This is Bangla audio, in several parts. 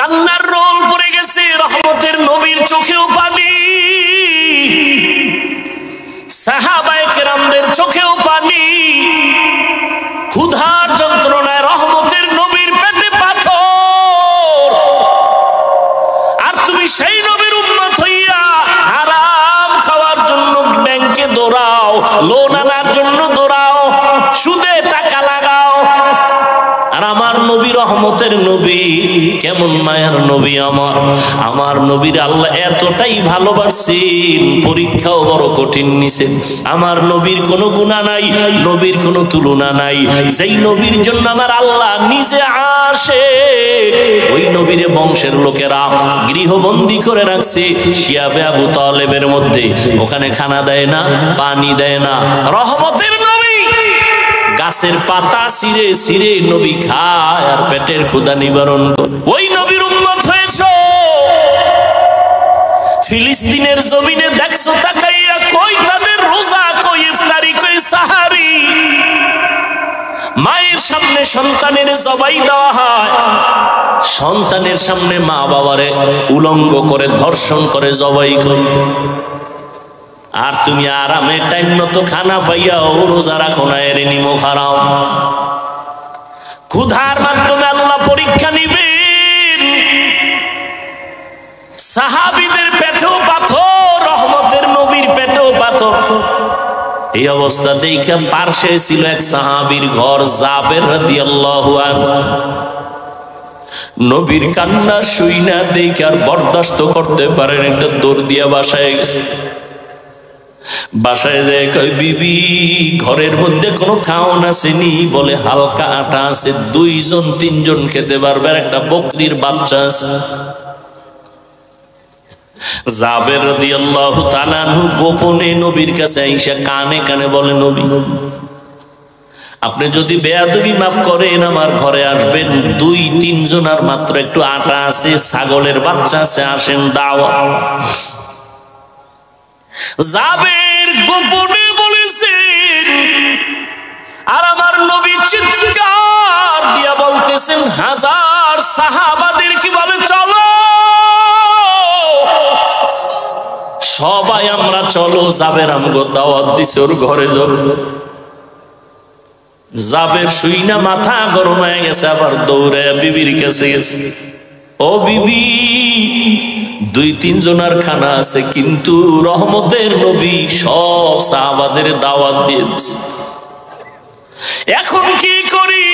কান্নার রোল পড়ে গেছে, রহমতের নবীর চোখেও পানি, সাহাবায়ে কেরামদের চোখেও পানি। ক্ষুধার যন্ত্রণায় রহমতের নবীর পেটে পাথর, আর তুমি সেই নবীর উম্মত হইয়া হারাম খাওয়ার জন্য ব্যাংকে দৌড়াও, লোন আনার জন্য দৌড়াও, সুদে টাকা লাগাও। আর আমার নবী রহমতের নবী, কেমন মায়ার নবী আমার নবীর আল্লাহ এতটাই ভালোবাসেন, পরীক্ষাও বড় কঠিন নিছেন। আমার নবীর কোনো গুনাহ নাই, নবীর কোনো তুলনা নাই। সেই নবীর জন্য আমার আল্লাহ নিজে আসে, ওই নবীর বংশের লোকেরা গৃহবন্দী করে রাখছে শিয়াবে আবু তালেবের মধ্যে। ওখানে খানা দেয় না, পানি দেয় না। রহমতের নবী গাছের পাতা ছিঁড়ে ছিঁড়ে নবী খায় আর পেটের ক্ষুধা নিবারণ করে। ওই নবীর উম্মত হয়েছো। ফিলিস্তিনের জমিনে দেখছো তাকাইয়া, কই তাদের রোজা, কই ইফতারি, কই সাহারি। মায়ের সামনে সন্তানের জবাই দেওয়া হয়, সন্তানের সামনে মা বাবারে উলঙ্গ করে ধর্ষণ করে জবাই করে। আর তুমি আরামে টাইম মতো খানা পাইয়াও রোজা রাখো না, এর নিমো খারাও। ক্ষুধার মাধ্যমে আল্লাহ পরীক্ষা নিবেন। সাহাবীদের পেটেও পাথর, রহমতের নবীর পেটেও পাথর। এই অবস্থা দেখে পার্শ্বে ছিল এক সাহাবীর ঘর, জাবের রাদিয়াল্লাহু আনহু। নবীর কান্না শুইনা দেখে আর বরদাস্ত করতে পারেন, একটা দৌড় দিয়া বাসায় গেছে। বাসায় যায় কয়, বিবি ঘরের মধ্যে কোনো খাওয়ান আসেনি? বলে হালকা আটা আছে, 2-3 খেতে পারবে, আর একটা বকরির বাচ্চা আছে। জাবের রাদিয়াল্লাহু তাআলা আনহু গোপনে নবীর কাছে আইসা কানে কানে বলে, নবী আপনি যদি বেয়াদবি মাফ করেন আমার ঘরে আসবেন, 2-3 জন, আর মাত্র একটু আটা আছে, ছাগলের বাচ্চা আছে, আসেন দাওয়া। জাবের গোপনে বলেছেন, আর আমার নবী চিৎকার দিয়া বলতেছেন, হাজার সাহাবাদেরকে বলে চলো, সবাই আমরা চলো। জাবের আমগো দাওয়াত দিছে, ওর ঘরে যাব। জাবের শুইনা মাথা গরম হয়ে গেছে, আবার দৌড়ে বিবির কাছে গেছে। ও বিবি, 2-3 জনের খানা আছে, কিন্তু রহমতের নবী সব সাহাবাদের দাওয়াত দিয়েছে, এখন কি করি?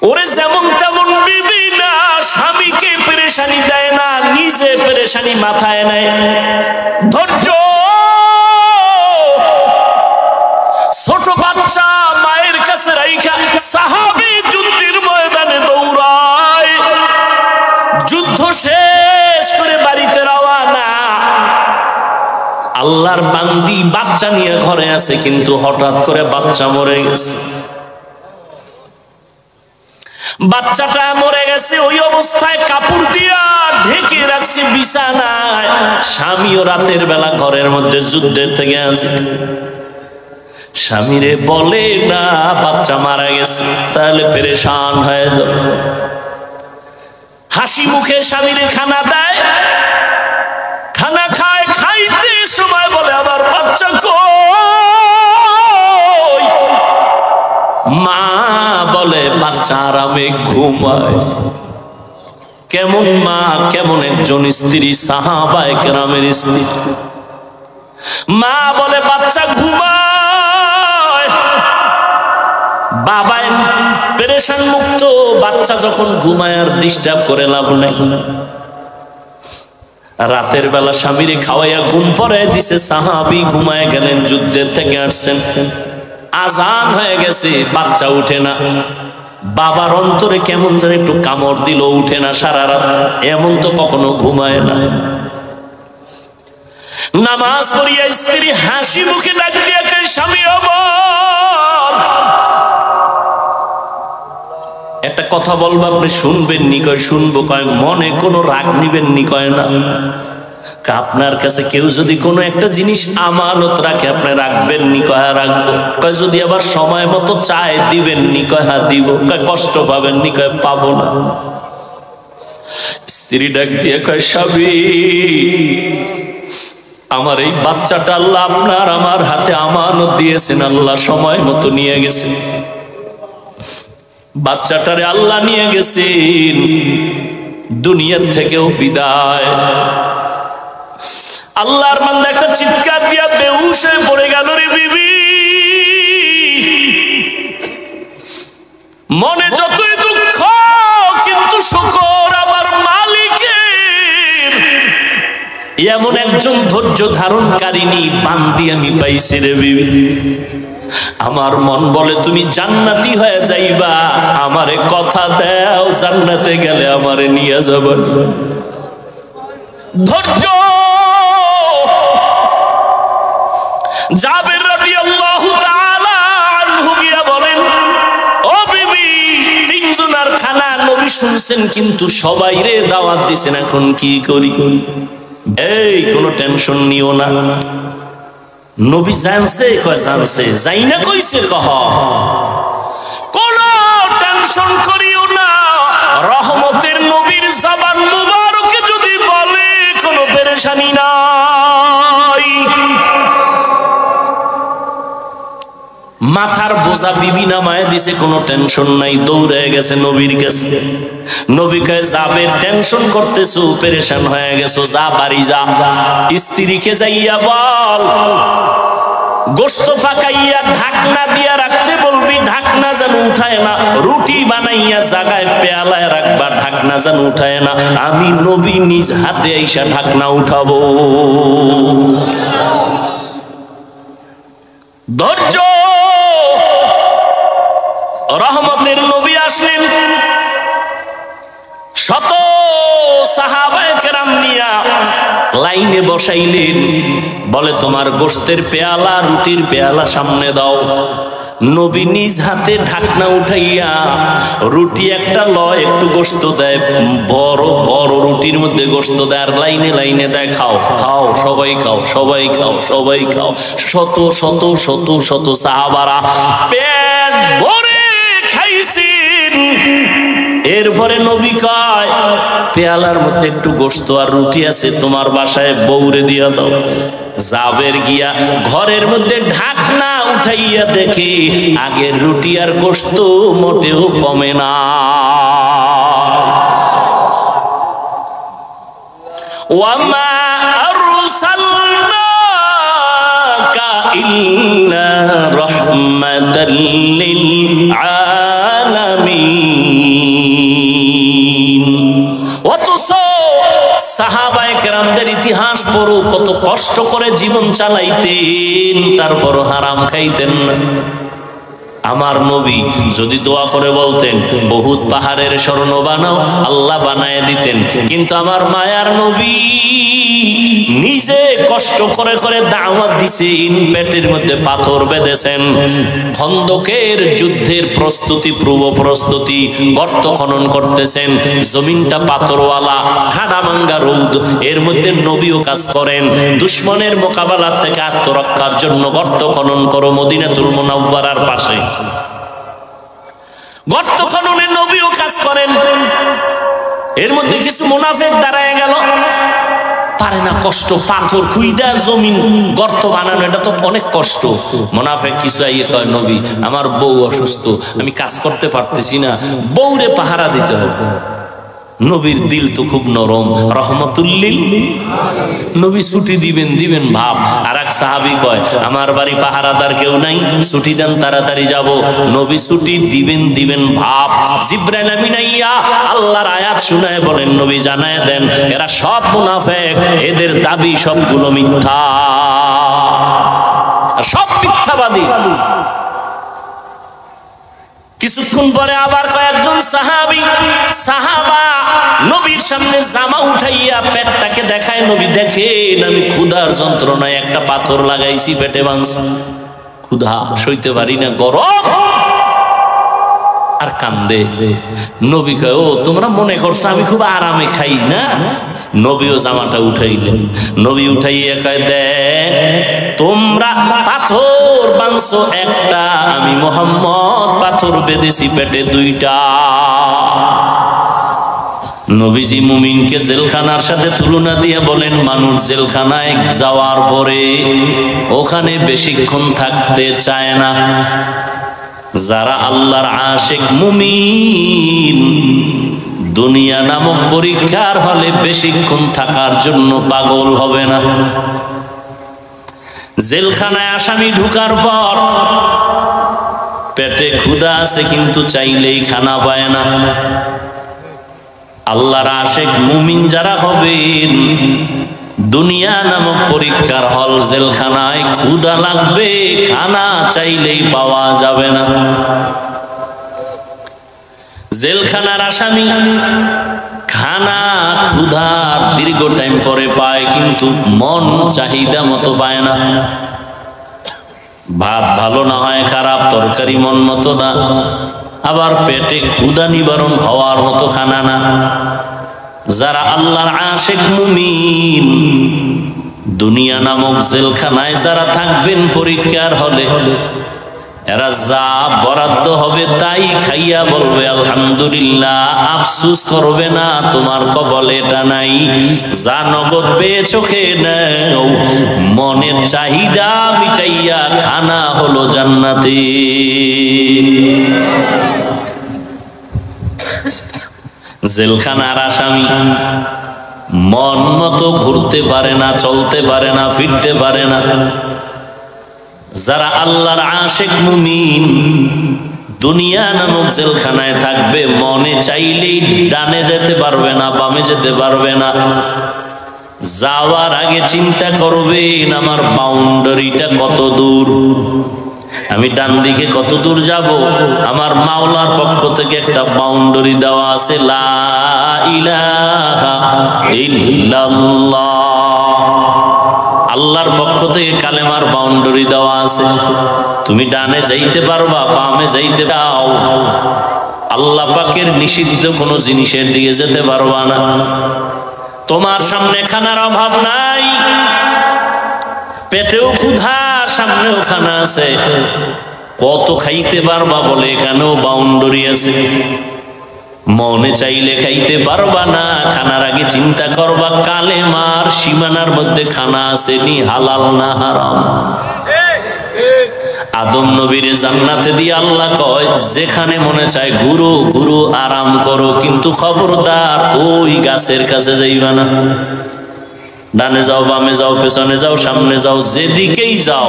ওরে যেমন তেমন বিবি না, স্বামীকে পেরেশানি দেয় না, নিজে পেরেশানি মাথায় নেয়। ধৈর্য। ছোট বাচ্চা মায়ের কাছে রাইখা সাহাবী যুদ্ধের ময়দানে দৌড়ায়, যুদ্ধ শেষ করে বাড়িতে রওনা। আল্লাহর বান্দি বাচ্চা নিয়ে ঘরে আছে, কিন্তু হঠাৎ করে বাচ্চা মরে গেছে। বাচ্চাটা মরে গেছে, ওই অবস্থায় কাপড় দিয়া ঢেকে রাখছে বিছানায়। স্বামীও রাতের বেলা ঘরের মধ্যে যুদ্ধের থেকে আসে। স্বামীরে বলে না বাচ্চা মারা গেছে, তাহলে পেরেশান হয়ে যাবে। হাসি মুখে স্বামীরে খানা দেয়, খানা খায়, খাইতে সময় বলে আবার বাচ্চা কই? মা বলে বাচ্চা আরামে ঘুমায়। কেমন মা, কেমন একজন স্ত্রী, সাহাবায়ে কেরামের স্ত্রী। মা বলে বাচ্চা ঘুমায়, বাবা পেরেশান মুক্ত। বাচ্চা যখন ঘুমায় আর ডিস্টার্ব করে লাভ নাই। রাতের বেলা স্বামীরে খাওয়াইয়া ঘুম পড়ায় দিছে, সাহাবী ঘুমায় গেলেন, যুদ্ধের থেকে আসছেন। আজান হয়ে গেছে, বাচ্চা উঠে না। বাবার অন্তরে কেমন যেন একটু কামড় দিল, উঠে না সারা রাত। এমন তো কখনো ঘুমায় না। নামাজ পড়িয়া স্ত্রী হাসি মুখে ডাক দিয়া কয়, স্বামী আমার একটা কথা বলবো, আপনি শুনবেন নি? কয় শুনবো। কয় মনে কোনো রাগ নিবেন নি? কয় না। আপনার কাছে কেউ যদি কোনো একটা জিনিস আমানত রাখে, আপনি রাখবেন নি? কয় রাখবো। কয় যদি আবার সময় মতো চায় দিবেন নি? কয় হ্যাঁ দিব। কয় কষ্ট পাবেন নি? কয় পাবো না। স্ত্রী ডাক দিয়ে কয়, স্বামী আমার এই বাচ্চাটা আল্লাহ আপনার আমার হাতে আমানত দিয়েছেন, আল্লাহ সময় মতো নিয়ে গেছে। বাচ্চাটারে আল্লাহ নিয়ে গেছেন, দুনিয়ার থেকেও বিদায়। আল্লাহর বান্দা একটা চিৎকার দিয়া বেহুশ হয়ে পড়ে গেল। রে বিবি, মনে যতই দুঃখ কিন্তু শুকর আমার মালিকের, এমন একজন ধৈর্য ধারণকারিনী বান্দি আমি পাইছি। রে বিবি, আমার মন বলে তুমি জান্নাতি হয়ে যাইবা, আমারে কথা দাও জান্নাতে গেলে আমারে নিয়ে যাবেন। ধৈর্য। জাবের রাদিয়াল্লাহু তাআলা আনহু গিয়া বলেন, ও বিবি, তিনজনের খানা নবী শুনছেন কিন্তু সবাই রে দাওয়াত দিছেন, এখন কি করি? এই কোনো টেনশন নিও না। নবী জানছে, কয় জানছে, যাই না কইছে, কহ কোন টেনশন করিও না। রহমতের নবীর জবান মুবারকে যদি বলে কোনো পেরেশানি নাই। মাথার বোঝা বিবি নামায় দিছে, কোনো টেনশন নাই, দৌড়ে গেছে নবীর কাছে। নবী কয়, জাবের টেনশন করতেছো, পেরেশান হয়ে গেছো, যা বাড়ি যা, স্ত্রীকে যাইয়া বল গোশত পাকাইয়া ঢাকনা দিয়া রাখতে বলবি, ঢাকনা যেন উঠায় না। রুটি বানাইয়া জাগায় পেয়ালায় রাখবা, ঢাকনা যেন উঠায় না। আমি নবী নিজ হাতে আইসা ঢাকনা উঠাবো। ধৈর্য। রহমতের নবী আসলেন, শত সাহাবায়ে কেরাম নিয়া লাইনে বসাইলেন। বলে তোমার গোশতের পেয়ালা, রুটির পেয়ালা সামনে দাও। নবী নিজ হাতে ঢাকনা উঠাইয়া রুটি একটা লয়, একটু গোশত দেয়, বড় বড় রুটির মধ্যে গোশত দেয়, আর লাইনে লাইনে দেয়, খাও খাও সবাই খাও, সবাই খাও, সবাই খাও। শত শত শত শত সাহাবারা পেট ভরে খাইছেন। এরপরে নবী কয়, পেয়ালার মধ্যে একটু গোশত আর রুটি আছে, তোমার বাসায় বউরে দিয়া দাও। জাবের গিয়া ঘরের মধ্যে ঢাকনা উঠাইয়া দেখে আগের রুটি আর গোশত মোটেও কমে না। ওয়ামা আরসালনাকা ইল্লা রাহমাতাল লিল আলামিন। অথচ সাহাবায়ে কেরামদের ইতিহাস পড়ো, কত কষ্ট করে জীবন চালাইতেন, তারপর হারাম খাইতেন না। আমার নবী যদি দোয়া করে বলতেন বহুত পাহাড়ের স্বর্ণ বানাও, আল্লাহ বানায় দিতেন। কিন্তু আমার মায়ার নবী নিজে কষ্ট করে করে দাওয়াত দিছেন, পেটের মধ্যে পাথর বেঁধেছেন। খন্দকের যুদ্ধের প্রস্তুতি, পূর্ব প্রস্তুতি, গর্ত খনন করতেছেন। জমিনটা পাথরওয়ালা, হাড়াভাঙ্গা রৌদ, এর মধ্যে নবীও কাজ করেন। দুশমনের মোকাবেলা থেকে আত্মরক্ষার জন্য গর্ত খনন করো মদিনাতুল মুনাওয়ারার পাশে। গর্ত খননে নবীও কাজ করেন। এর মধ্যে কিছু মুনাফিক দাঁড়ায় গেল, পারে না, কষ্ট, পাথর খুইদা জমিন গর্ত বানানো, এটা তো অনেক কষ্ট। মুনাফিক কিছু আইয়ে কয়, নবী আমার বউ অসুস্থ, আমি কাজ করতে পারতেছি না, বউরে পাহারা দিতে হবে। নবীর দিল তো খুব নরম, রহমতুল্লিল। নবী ছুটি দিবেন দিবেন ভাব। আর এক সাহাবী কয়, আমার বাড়ি পাহারাদার কেউ নাই, ছুটি দেন, তাড়াতাড়ি যাব। নবী ছুটি দিবেন দিবেন ভাব। জিবরাইল আমিন আইয়া আল্লাহর আয়াত শুনায় বলেন, নবী জানায় দেন এরা সব মুনাফিক, এদের দাবি সবগুলো মিথ্যা, সব মিথ্যাবাদী। কিছুক্ষণ পরে আবার কয়েকজন সাহাবা নবীর সামনে জামা উঠাইয়া পেটটাকে দেখায়। নবী দেখেন আমি ক্ষুধার যন্ত্রণায় একটা পাথর লাগাইছি, পেটে বাঁধছি, ক্ষুধা সইতে পারি না, গরম, আর কান্দে। নবী কয়, ও তোমরা মনে করছো আমি খুব আরামে খাই না? নবীও জামাটা উঠাইলেন। নবী উঠাইয়া কয়, দেখ তোমরা পাথর বাঁধছো একটা, আমি মুহাম্মদ পাথর বেঁধেছি পেটে দুইটা। নবীজি মুমিনকে জেলখানার সাথে তুলনা দিয়ে বলেন, মানুষ জেলখানায় যাওয়ার পরে ওখানে বেশিক্ষণ থাকতে চায় না। যারা আল্লাহর আশিক মুমিন দুনিয়া নামক পরীক্ষার হলে বেশিক্ষণ থাকার জন্য পাগল হবে না। জেলখানায় আসামি ঢুকার পর পেটে ক্ষুধা আছে কিন্তু চাইলেই খানা পায় না। আল্লাহর আশিক মুমিন যারা হবেন দুনিয়া নামক পরীক্ষার হল জেলখানায় ক্ষুধা লাগবে, খানা চাইলেই পাওয়া যাবে না। জেলখানার আসামি খানা ক্ষুধার দীর্ঘ টাইম পরে পায় কিন্তু মন চাহিদা মতো পায় না। ভাত ভালো না হয় খারাপ, তরকারি মন মতো না, আবার পেটে ক্ষুধা নিবারণ হওয়ার মতো খানা না। যারা আল্লাহর আশিক মুমিন দুনিয়া নামক জেলখানায় যারা থাকবেন পরীক্ষার হলে, এরা যা বরাদ্দ হবে তাই খাইয়া বলবে আলহামদুলিল্লাহ, আফসোস করবে না তোমার কপালে এটা নাই। যা নগদ পেয়েছো খেয়ে নাও, মনের চাহিদা মিটাইয়া খানা হলো জান্নাতে। জেলখানার আসামি মন মতো ঘুরতে পারে না, চলতে পারে না, ফিরতে পারে না। যারা আল্লাহর আশিক মুমিন দুনিয়া নামক জেলখানায় থাকবে, মনে চাইলেই ডানে যেতে পারবে না, বামে যেতে পারবে না। যাওয়ার আগে চিন্তা করবেন আমার বাউন্ডারিটা কত দূর, আমি ডান দিকে কত দূর যাব। আমার মাওলার পক্ষ থেকে একটা বাউন্ডারি দেওয়া আছে, লা ইলাহা ইল্লাল্লাহ। আল্লাহর পক্ষ থেকে কালেমার বাউন্ডারি দেওয়া আছে, তুমি ডানে যাইতে পারবা, বামে যাইতে পাও, আল্লাহ পাকের নিষিদ্ধ কোনো জিনিসের দিকে যেতে পারবা না। তোমার সামনে খানার অভাব নাই, পেটেও ক্ষুধা, সামনেও খানা আছে, কত খাইতে পারবা বলে এখানেও বাউন্ডারি আছে। মনে চাইলে খাইতে পারবা না, খানার আগে চিন্তা করবা কালেমার সীমানার মধ্যে খানা আছে নি, হালাল না হারাম। আদম নবীর জান্নাতে দিয়ে আল্লাহ কয়, যেখানে মনে চায় ঘুরো ঘুরো, আরাম করো, কিন্তু খবরদার ওই গাছের কাছে যাইবা না। ডানে যাও, বামে যাও, পেছনে যাও, সামনে যাও, যেদিকেই যাও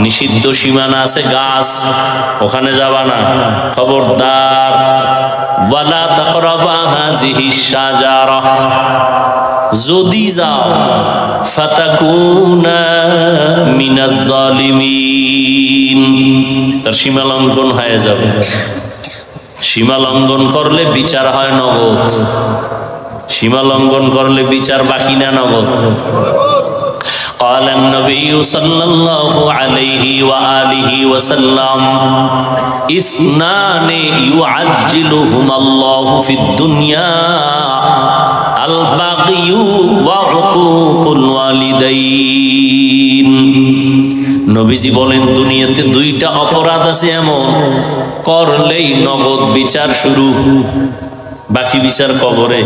নিষিদ্ধ সীমানা আছে, গাছ, ওখানে যাবা না, খবরদার। ওয়ালা তাকরাবা হাযিহিশ শাজারা, যদি যাও ফাতাকুনা মিনাজ জালিমিন, তার সীমা লঙ্ঘন হয়ে যাবে। সীমা লঙ্ঘন করলে বিচার হয় নগদ, সীমা লঙ্ঘন করলে বিচার বাকি না নগদ। قال النبي صلى الله عليه وآله وسلم اثنان يعجلهما الله في الدنيا البغي وعقوق الوالدين। নবীজি বলেন, দুনিয়াতে দুইটা অপরাধ আছে এমন, করলেই নগদ বিচার শুরু, বাকি বিচার কবরে।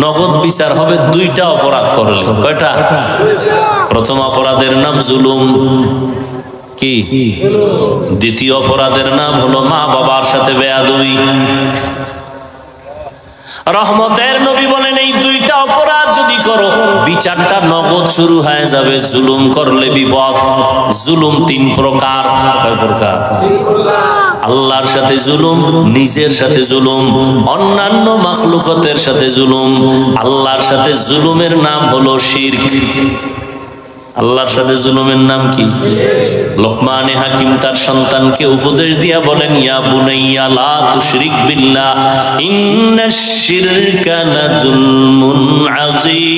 নগদ বিচার হবে দুইটা অপরাধ করলে। কয়টা? প্রথম অপরাধের নাম জুলুম, কি? দ্বিতীয় অপরাধের নাম হলো মা বাবার সাথে বেয়াদবি। রহমতের নবী বলেন, এই দুইটা অপরাধ যদি করো বিচারটা নগদ শুরু হয়ে যাবে। জুলুম করলে বিপদ। জুলুম তিন প্রকার। কয় প্রকার? আল্লাহর সাথে জুলুম, নিজের সাথে জুলুম, অন্যান্য মাখলুকাতের সাথে জুলুম। আল্লাহর সাথে জুলুমের নাম হলো শিরক। আল্লাহর সাথে জুলুমের নাম কি? লোকমানে হাকিম তার সন্তানকে উপদেশ দিয়া বলেন, ইয়া বুনাইয়া লা তুশরিক বিল্লাহ ইন্নাশ শিরকা লাযুলমুন আযীম।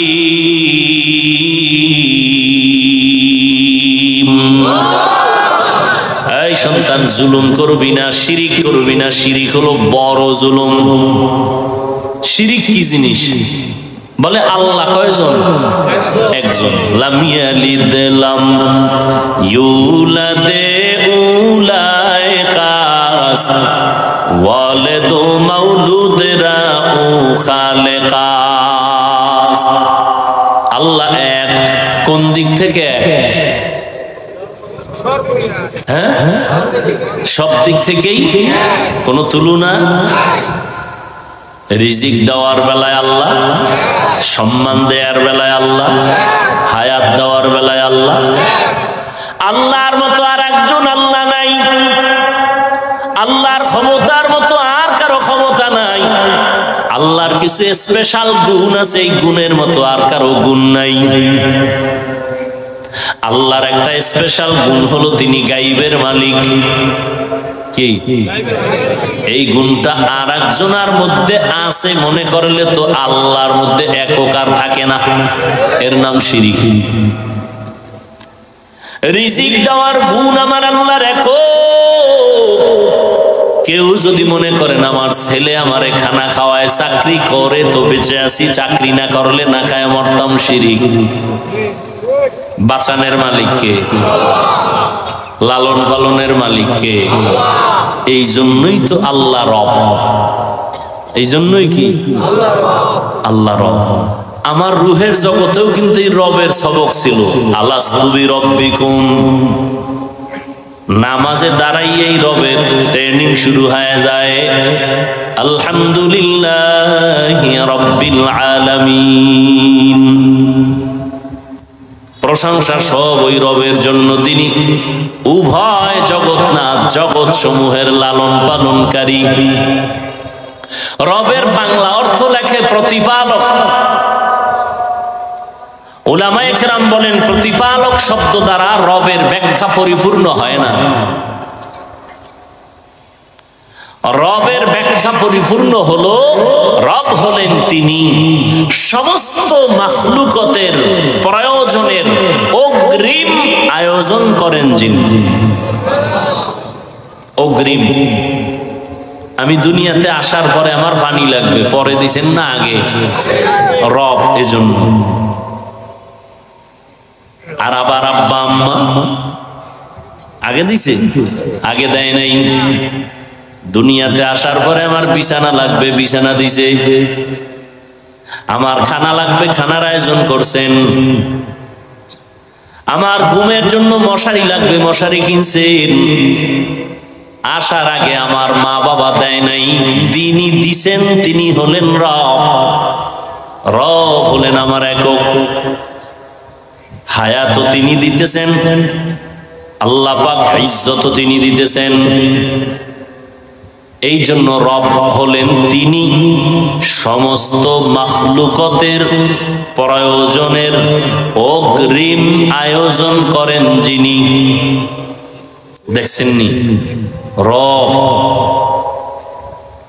এই সন্তান, জুলুম করবি না, শিরিক করবি না। শিরিক হলো বড় জুলুম। শিরিক কি জিনিস? বলে আল্লাহ কয়জন? একজন। লাম ইয়ালিদ লাম ইউলাদে উলাইকাস ওয়ালাদু মাউলুদরা খালিকা। আল্লাহ এক কোন দিক থেকে? হ্যাঁ, সব দিক থেকেই, কোনো তুলনা। রিজিক দেওয়ার বেলায় আল্লাহ, সম্মান দেওয়ার বেলায় আল্লাহ, হায়াত দেওয়ার বেলায় আল্লাহ। আল্লাহর মতো আর একজন আল্লাহ নাই, আল্লাহর ক্ষমতার মতো আর কারো ক্ষমতা নাই। আল্লাহর কিছু স্পেশাল গুণ আছে, এই গুণের মতো আর কারো গুণ নাই। আল্লাহর একটা স্পেশাল গুণ হলো তিনি গাইবের মালিক। কি এই গুণটা আর একজনের মধ্যে আছে মনে করলে তো আল্লাহর মধ্যে এককার থাকে না, এর নাম শিরিক। রিজিক দেওয়ার গুণ আমার আল্লাহর একক। কেউ যদি মনে করেন আমার ছেলে আমারে খানা খাওয়ায়, চাকরি করে তো বেঁচে আছি, চাকরি না করলে না খায় মরতাম, শিরিক। বাঁচানের মালিক কে? লালন পালনের মালিক কে? এই জন্যই তো আল্লাহ রব। এই জন্যই কি আল্লাহ রব। আমার রুহের জগতেও কিন্তু এই রবের সবক ছিল, আলাস্তু বিরব্বিকুম। নামাজে দাঁড়াইয়েই রবের ট্রেনিং শুরু হয়ে যায়। আলহামদুলিল্লাহি রাব্বিল আলামিন। প্রশংসা সব ওই রবের জন্য, তিনি উভয় জগৎনাথ, জগৎ সমূহের লালন পালনকারী। রবের বাংলা অর্থ লেখে প্রতিপালক। উলামায়ে কেরাম বলেন প্রতিপালক শব্দ দ্বারা রবের ব্যাখ্যা পরিপূর্ণ হয় না। রবের ব্যাখ্যা পরিপূর্ণ হলো, রব হলেন তিনি সমস্ত মাখলুকতের প্রয়োজনের অগ্রিম আয়োজন করেন যিনি। অগ্রিম, আমি দুনিয়াতে আসার পরে আমার পানি লাগবে, পরে দিছেন না আগে? রব এজন্য। আর আবার আব্বা আম্মা আগে দিছে? আগে দেয় নাই। দুনিয়াতে আসার পরে আমার বিছানা লাগবে, বিছানা দিছে। আমার খানা লাগবে, খানার আয়োজন করছেন। আমার ঘুমের জন্য মশারি লাগবে, মশারি কিনছেন। আসার আগে আমার মা বাবা দেয় নাই, তিনি দিছেন। তিনি হলেন রব। রব হলেন আমার একক। হায়াত তিনি দিতেছেন, আল্লাহ পাক ইজ্জত তিনি দিতেছেন। এই জন্য রব হলেন তিনি সমস্ত মাখলুকতের প্রয়োজনের অগ্রিম আয়োজন করেন যিনি। দেখছেননি রব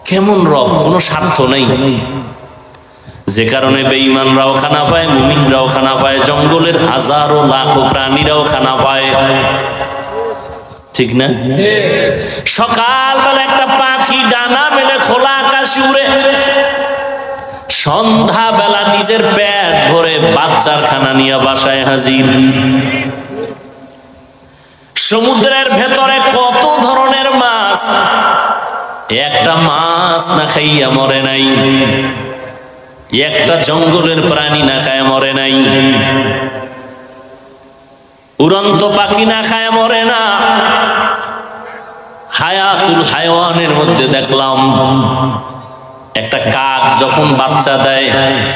কেমন রব? কোনো স্বার্থ নাই, যে কারণে বেঈমানরাও খানা পায়, মুমিনরাও খানা পায়, জঙ্গলের হাজারো লাখো প্রাণীরাও খানা পায়। ঠিক না? সকালবেলা একটা পাখি ডানা মেলে খোলা আকাশে উড়ে, সন্ধ্যা বেলা নিজের পেট ভরে বাচ্চার খানা নিয়ে বাসায় হাজির। সমুদ্রের ভেতরে কত ধরনের মাছ, একটা মাছ না খাইয়া মরে নাই, একটা জঙ্গলের প্রাণী না খায় মরে নাই, উড়ন্ত পাখি না খায় মরে না। হায়াতুল হায়াওয়ানের মধ্যে দেখলাম একটা কাক যখন বাচ্চা দেয়,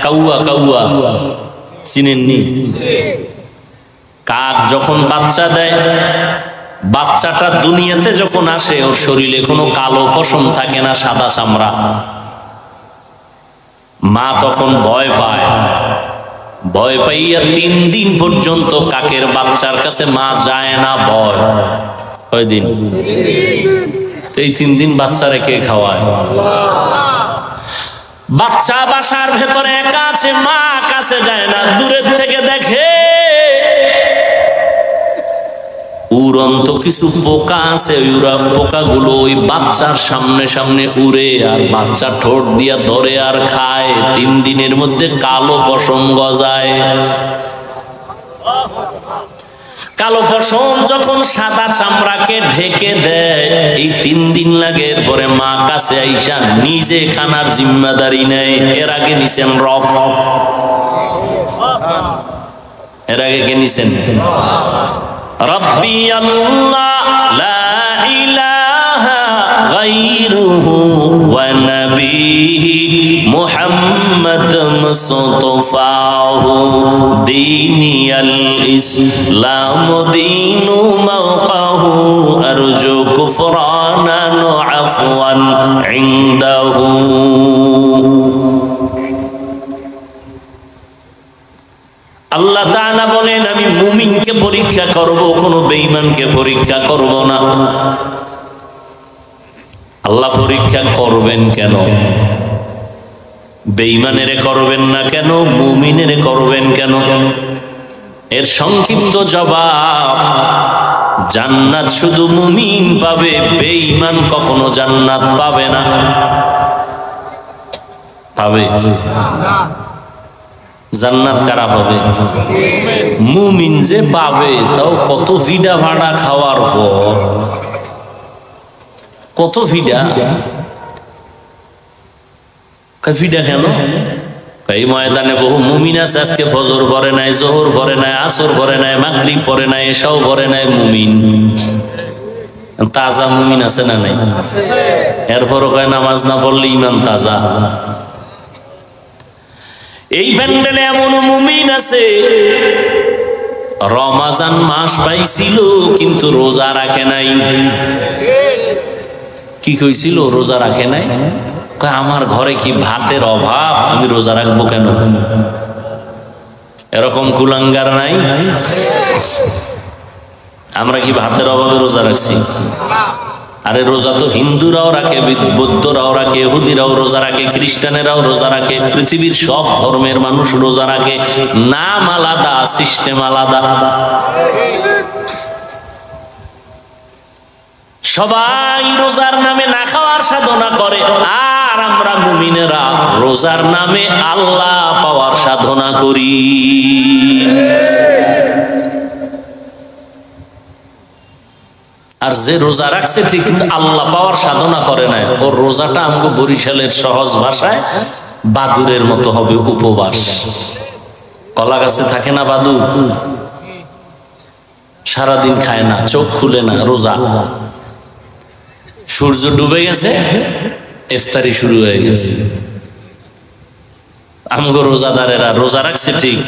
কাউয়া কাউয়া চিনেননি? কাক যখন বাচ্চা দেয়, বাচ্চাটা দুনিয়াতে যখন আসে ওর শরীরে কোনো কালো পশম থাকে না, সাদা চামড়া। মা তখন ভয় পায়, ভয় পাইয়া 3 দিন পর্যন্ত কাকের বাচ্চার কাছে মা যায় না। ভয় কয়দিন? এই 3 দিন বাচ্চা রেখে খাওয়ায়। বাচ্চা বাসার ভেতরে একা আছে, মা কাছে যায় না, দূরের থেকে দেখে উড়ন্ত কিছু পোকা আছে, ওই পোকাগুলো ওই বাচ্চার সামনে সামনে উড়ে আর বাচ্চা ঠোঁট দিয়া ধরে আর খায়। 3 দিনের মধ্যে কালো পশম গজায়। কালো পশম যখন সাদা চামড়াকে ঢেকে দেয়, এই 3 দিন লাগে, এরপরে মা কাছে আইসা নিজে খানার জিম্মাদারি নেয়। এর আগে নিছেন রব, এর আগে কে নিছেন? রব্বি আল্লাহ লা ইলাহা গায়রুহু ওয়া নবিহি মুহাম্মদ মুস্তাফাহু দীনিয়াল ইসলাম দীনু মাওকাহু আরজু কুফরানান আফওয়ান ইনদাহু। আল্লাহ তাআলা বলেন, আমি মুমিনকে পরীক্ষা করব, কোনো বেঈমানকে পরীক্ষা করব না। আল্লাহ পরীক্ষা করবেন কেন? বেঈমানের করবেন না কেন? মুমিনের করবেন কেন? এর সংক্ষিপ্ত জবাব, জান্নাত শুধু মুমিন পাবে, বেঈমান কখনো জান্নাত পাবে না। পাবে? জান্নাত কারা পাবে? মুমিন যে পাবে, তাও কত ভিডা ভাড়া খাওয়ার পর, কত ভিডা। ভিডা কেন? এই ময়দানে বহু মুমিন আছে, আজকে ফজর পড়ে নাই, জোহর পড়ে নাই, আসর পড়ে নাই, মাগরিব পড়ে নাই, এশাও পড়ে নাই, মুমিন। তাজা মুমিন আছে না নাই? এরপরও কয় নামাজ না পড়লে ইমান তাজা। এই প্যান্ডেলে এমন মুমিন আছে, রমাজান মাস পাইছিল কিন্তু রোজা রাখে নাই। কি কইছিল? রোজা রাখে নাই। আমার ঘরে কি ভাতের অভাব, আমি রোজা রাখবো কেন? এরকম কুলাঙ্গার নাই? আমরা কি ভাতের অভাবে রোজা রাখছি? আরে রোজা তো হিন্দুরাও রাখে, বৌদ্ধরাও রাখে, ইহুদিরাও রোজা রাখে, খ্রিস্টানেরাও রোজা রাখে, পৃথিবীর সব ধর্মের মানুষ রোজা রাখে। নাম আলাদা, সিস্টেম আলাদা। সবাই রোজার নামে না খাওয়ার সাধনা করে, আর আমরা মুমিনেরা রোজার নামে আল্লাহ পাওয়ার সাধনা করি। আর যে রোজা রাখছে ঠিক, কিন্তু আল্লাহ পাওয়ার সাধনা করে না, ওর রোজাটা আমগো বরিশালের সহজ ভাষায় বাদুরের মতো হবে, উপবাস। কলা গাছে থাকে না বাদুর, সারাদিন খায় না, চোখ খুলে না, রোজা। সূর্য ডুবে গেছে, ইফতারি শুরু হয়ে গেছে। আমগো রোজাদারেরা রোজা রাখছে ঠিক,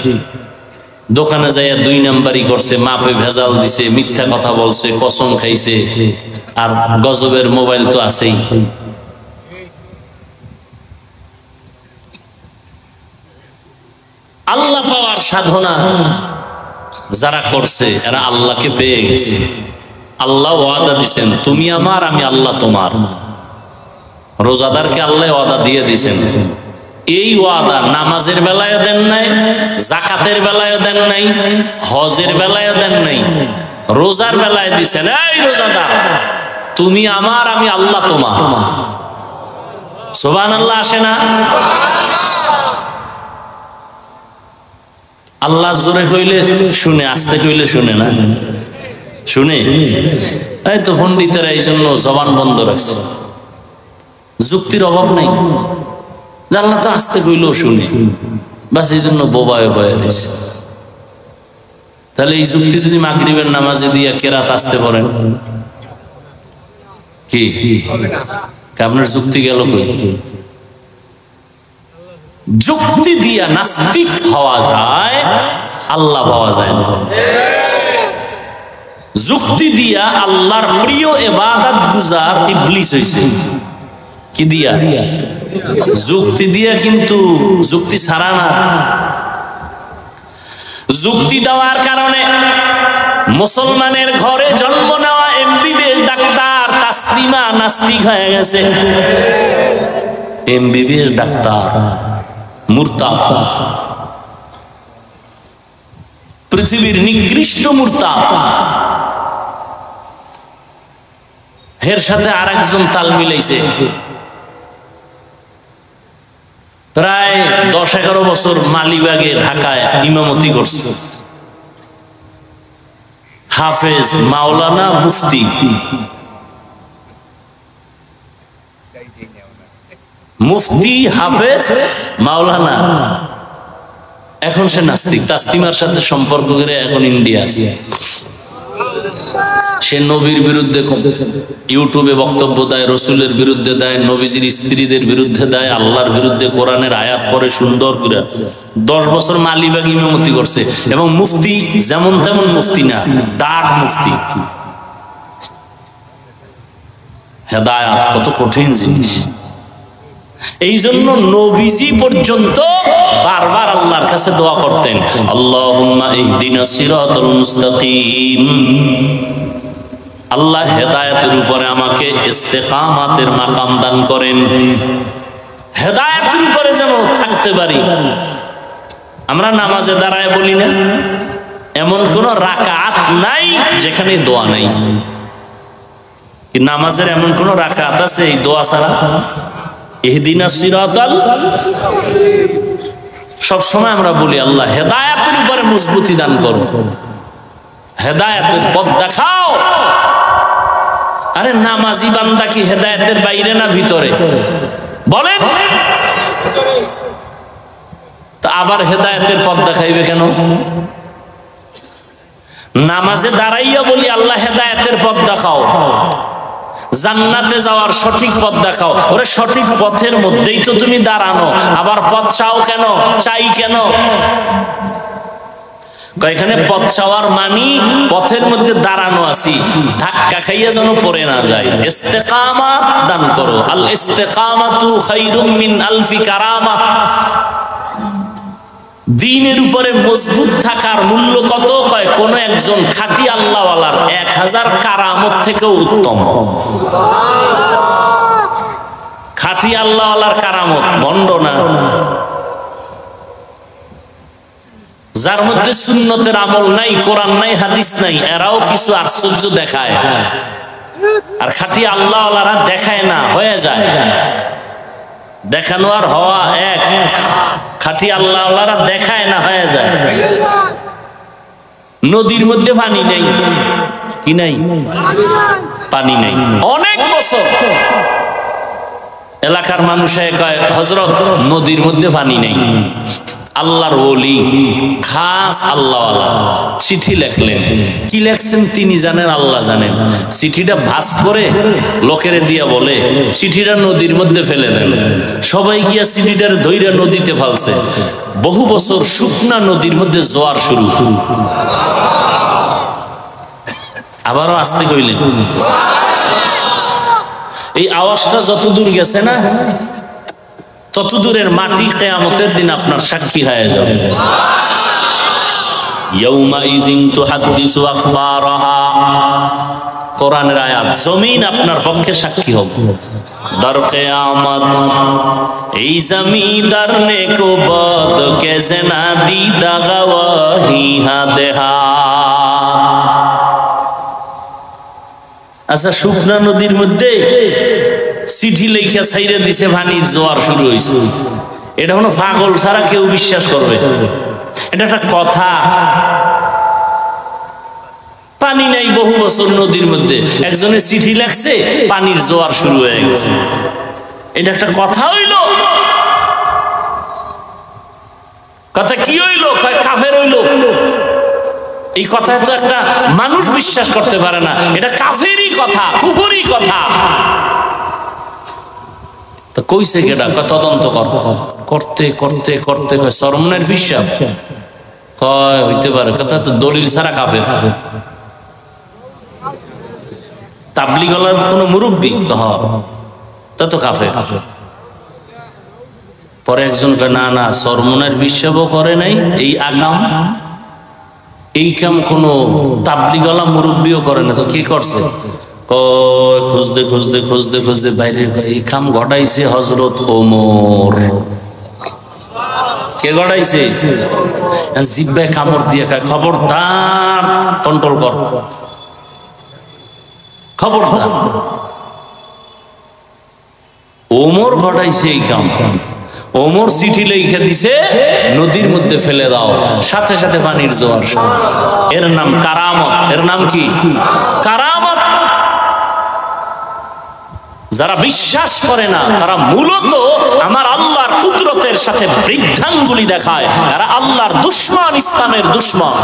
দোকানে যাইয়া 2 নাম্বারি করছে, মাপে ভেজাল দিছে, মিথ্যা কথা বলছে, কসম খাইছে, আর গজবের মোবাইল তো আছেই। আল্লাহ পাওয়ার সাধনা যারা করছে, এরা আল্লাহকে পেয়ে গেছে। আল্লাহ ওয়াদা দিছেন, তুমি আমার, আমি আল্লাহ তোমার। রোজাদারকে আল্লাহ ওয়াদা দিয়ে দিছেন। এই ওয়াদা নামাজের বেলায় দেন নাই, যাকাতের বেলায় দেন নাই, হজের বেলায় দেন নাই, রোজার বেলায় দিছেন। এই রোজাদার, তুমি আমার, আমি আল্লাহ তোমার। সুবহানাল্লাহ আসে না? আল্লাহ জোরে কইলে শুনে, আস্তে কইলে শুনে না। শুনে? এই তো পণ্ডিতেরা এই জন্য জবান বন্ধ রাখছে, যুক্তির অভাব নাই। আল্লাহ তো আস্তে কইলেও শুনে, বাস এই জন্য বোবায় বয়ে রয়েছে। তাহলে এই যুক্তি যদি মাগরিবের নামাজে দিয়া কেরাত আসতে পারেন, কি আপনার যুক্তি গেল কই? যুক্তি দিয়া নাস্তিক হওয়া যায়, আল্লাহ পাওয়া যায় না। যুক্তি দিয়া আল্লাহর প্রিয় ইবাদত গুজার ইবলিস হইছে। কি দিয়া? যুক্তি দিয়া, কিন্তু যুক্তি ছাড়া না। যুক্তি দেওয়ার কারণে মুসলমানের ঘরে জন্ম নেওয়া এমবিবিএস ডাক্তার তাসলিমা নাস্তিক হয়ে গেছে। এমবিবিএস ডাক্তার মুরতাদ, পৃথিবীর নিকৃষ্ট মুরতাদ। এর সাথে আরেকজন তাল মিলাইছে, প্রায় 10-11 বছর মালিবাগে ঢাকায় ইমামতি করছে। হাফেজ, মাওলানা, মুফতি। মুফতি, হাফেজ, মাওলানা। এখন সে নাস্তিক, তাসলিমার সাথে সম্পর্ক করে এখন ইন্ডিয়া আছে। সে নবীর বিরুদ্ধে ইউটিউবে বক্তব্য দেয়, রসুলের বিরুদ্ধে দেয়, নবীজির স্ত্রীদের বিরুদ্ধে দেয়, আল্লাহর বিরুদ্ধে কোরআনের আয়াত পড়ে সুন্দর করে। 10 বছর মালিবাগ ইমামতি করছে, এবং মুফতি যেমন তেমন মুফতি না, ডাক মুফতি। হেদায়াত কত কঠিন জিনিস। এই জন্য নবীজি পর্যন্ত বারবার আল্লাহর কাছে দোয়া করতেন, আল্লাহুম্মা ইহদিনাস সিরাতাল মুস্তাকিম। আল্লাহ হেদায়েতের উপরে আমাকে ইস্তেকামাতের মাকাম দান করেন, হেদায়েতের উপরে যেন থাকতে পারি। আমরা নামাজে দাঁড়ায় বলি না, এমন কোন রাকাত নাই যেখানে দোয়া নাই। নামাজের এমন কোন রাকাত আছে এই দোয়া ছাড়া? ইহদিনাস সিরাতাল, সব সময় আমরা বলি আল্লাহ হেদায়েতের উপরে মজবুতি দান করো, হেদায়েতের পথ দেখাও। আরে নামাজি বান্দা কি হেদায়েতের বাইরে না ভিতরে? বলেন। তা আবার হেদায়েতের পথ দেখাইবে কেন? নামাজে দাঁড়াইয়া বলি আল্লাহ হেদায়েতের পথ দেখাও, জান্নাতে যাওয়ার সঠিক পথ দেখাও। ওরে সঠিক পথের মধ্যেই তো তুমি দাঁড়ানো, আবার পথ চাও কেন? চাই কেন? এখানে পথ চাওয়ার মানি পথের মধ্যে দাঁড়ানো আছি, ধাক্কা খাইয়া যেন পড়ে না যায়। ইস্তেকামাত দান করো। আল ইস্তেকামাতু খায়রুম মিন আলফি কারামা। দ্বীনের উপরে মজবুত থাকার মূল্য কত? কয় কোন একজন খাঁটি আল্লাহওয়ালার 1000 কারামত থেকেও উত্তম। খাঁটি আল্লাহওয়ালার কারামত, ভণ্ড না। যার মধ্যে সুন্নতের আমল নাই, কোরআন নাই, হাদিস নাই, এরাও কিছু আশ্চর্য দেখায়। আর খাঁটি আল্লাহওয়ালারা দেখায় না, হয়ে যায়। দেখানো আর হওয়া এক। খাঁটি আল্লাহওয়ালারা দেখায় না, হয়ে যায়। নদীর মধ্যে পানি নেই, কি নাই? পানি নেই। অনেক বছর এলাকার মানুষে কয়, হযরত নদীর মধ্যে পানি নেই। আল্লাহর ওলি, খাস আল্লাহওয়ালা চিঠি লেখলেন। কি লেখছেন তিনি জানেন, আল্লাহ জানেন। চিঠিটা ভাঁজ করে লোকেরে দিয়া বলে, চিঠিটা নদীর মধ্যে ফেলে দেন। সবাই গিয়া চিঠিটার ধইরা নদীতে ফেলছে। বহু বছর শুকনা নদীর মধ্যে জোয়ার শুরু। আবারও আসতে কইলেন। এই আওয়াজটা যত দূর গেছে না, তত দূরের মাটি কিয়ামতের দিন আপনার সাক্ষী হয়ে যাবে। ইয়াউমাইযিন তুহাদ্দিসু আখবারাহা, কোরআনের আয়াত। জমিন আপনার পক্ষে সাক্ষী হবে। দর কিয়ামত এই জমিদার নে কো বদ কে জনা দিদা গওয়াহি হাদেহা। আচ্ছা, শুকনা নদীর মধ্যে চিঠি লেখা ছাইরে দিছে, পানির জোয়ার শুরু হয়েছে। এটা কোনো পাগল ছাড়া কেউ বিশ্বাস করবে? এটা একটা কথা? পানি নাই বহু বছর নদীর মধ্যে, একজনের চিঠি লেখছে, পানির জোয়ার শুরু হয়ে গেছে। এটা একটা কথা হইল? কথা কি হইল? কাফের হইল। এই কথায় তো একটা মানুষ বিশ্বাস করতে পারে না। এটা কাফেরই কথা, কুফরি কথা। কইছে কেডা? তদন্ত করতে করতে করতে সরমনের হিসাব কয় হইতে পারে। কথা তো দলিল ছাড়া কাফের। তাবলীগওয়ালার কোন মুরব্বী তা তো কাফের। পরে একজন কয় না না, সরমনের হিসাবও করে নাই, এই আগাম এই কাম কোন তাবলীগওয়ালা মুরব্বীও করে না। তো কি করছে? খুঁজতে খুঁজতে খুঁজতে খুঁজতে বাইরে এই কাম ঘটাইছে হযরত ওমর। কে ঘটাইছে? জিব্বায় কামড় দিয়ে কয়, খবরদার, কন্ট্রোল কর, খবরদার। ওমর ঘটাইছে এই কাম। ওমর চিঠি লিখে দিছে নদীর মধ্যে ফেলে দাও, সাথে সাথে পানির জোয়ার। এর নাম কারামত। এর নাম কি? কারামত। যারা বিশ্বাস করে না তারা মূলত আমার আল্লাহর কুদরতের সাথে বৃদ্ধাঙ্গুলি দেখায়। এরা আল্লাহর দুশমন, ইসলামের দুশমন।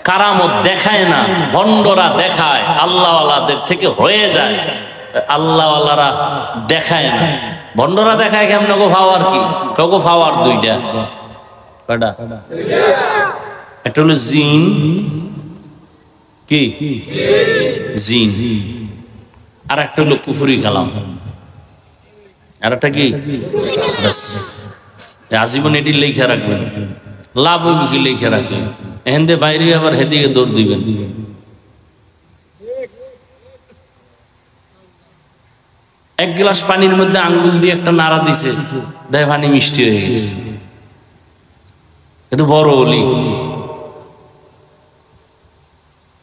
কারামত দেখায় না, ভণ্ডরা দেখায়, আল্লাহওয়ালাদের থেকে হয়ে যায়। আল্লাহওয়ালারা দেখায় না, ভণ্ডরা দেখায় কেমন গো পাওয়ার কি? গো পাওয়ার দুইটা, কয়টা? একটা হলো জিন, কি জিন, আর একটা হলো কুফরি কালাম, আর একটা কি আজীবন এটি লেখা রাখবেন, লাভ হইবে কি লেখা রাখবেন, এখান বাইরে আবার হেদিকে দৌড় দিবেন। এক গ্লাস পানির মধ্যে আঙ্গুল দিয়ে একটা নাড়া দিছে, দেয় পানি মিষ্টি হয়ে গেছে। এটা বড় অলি।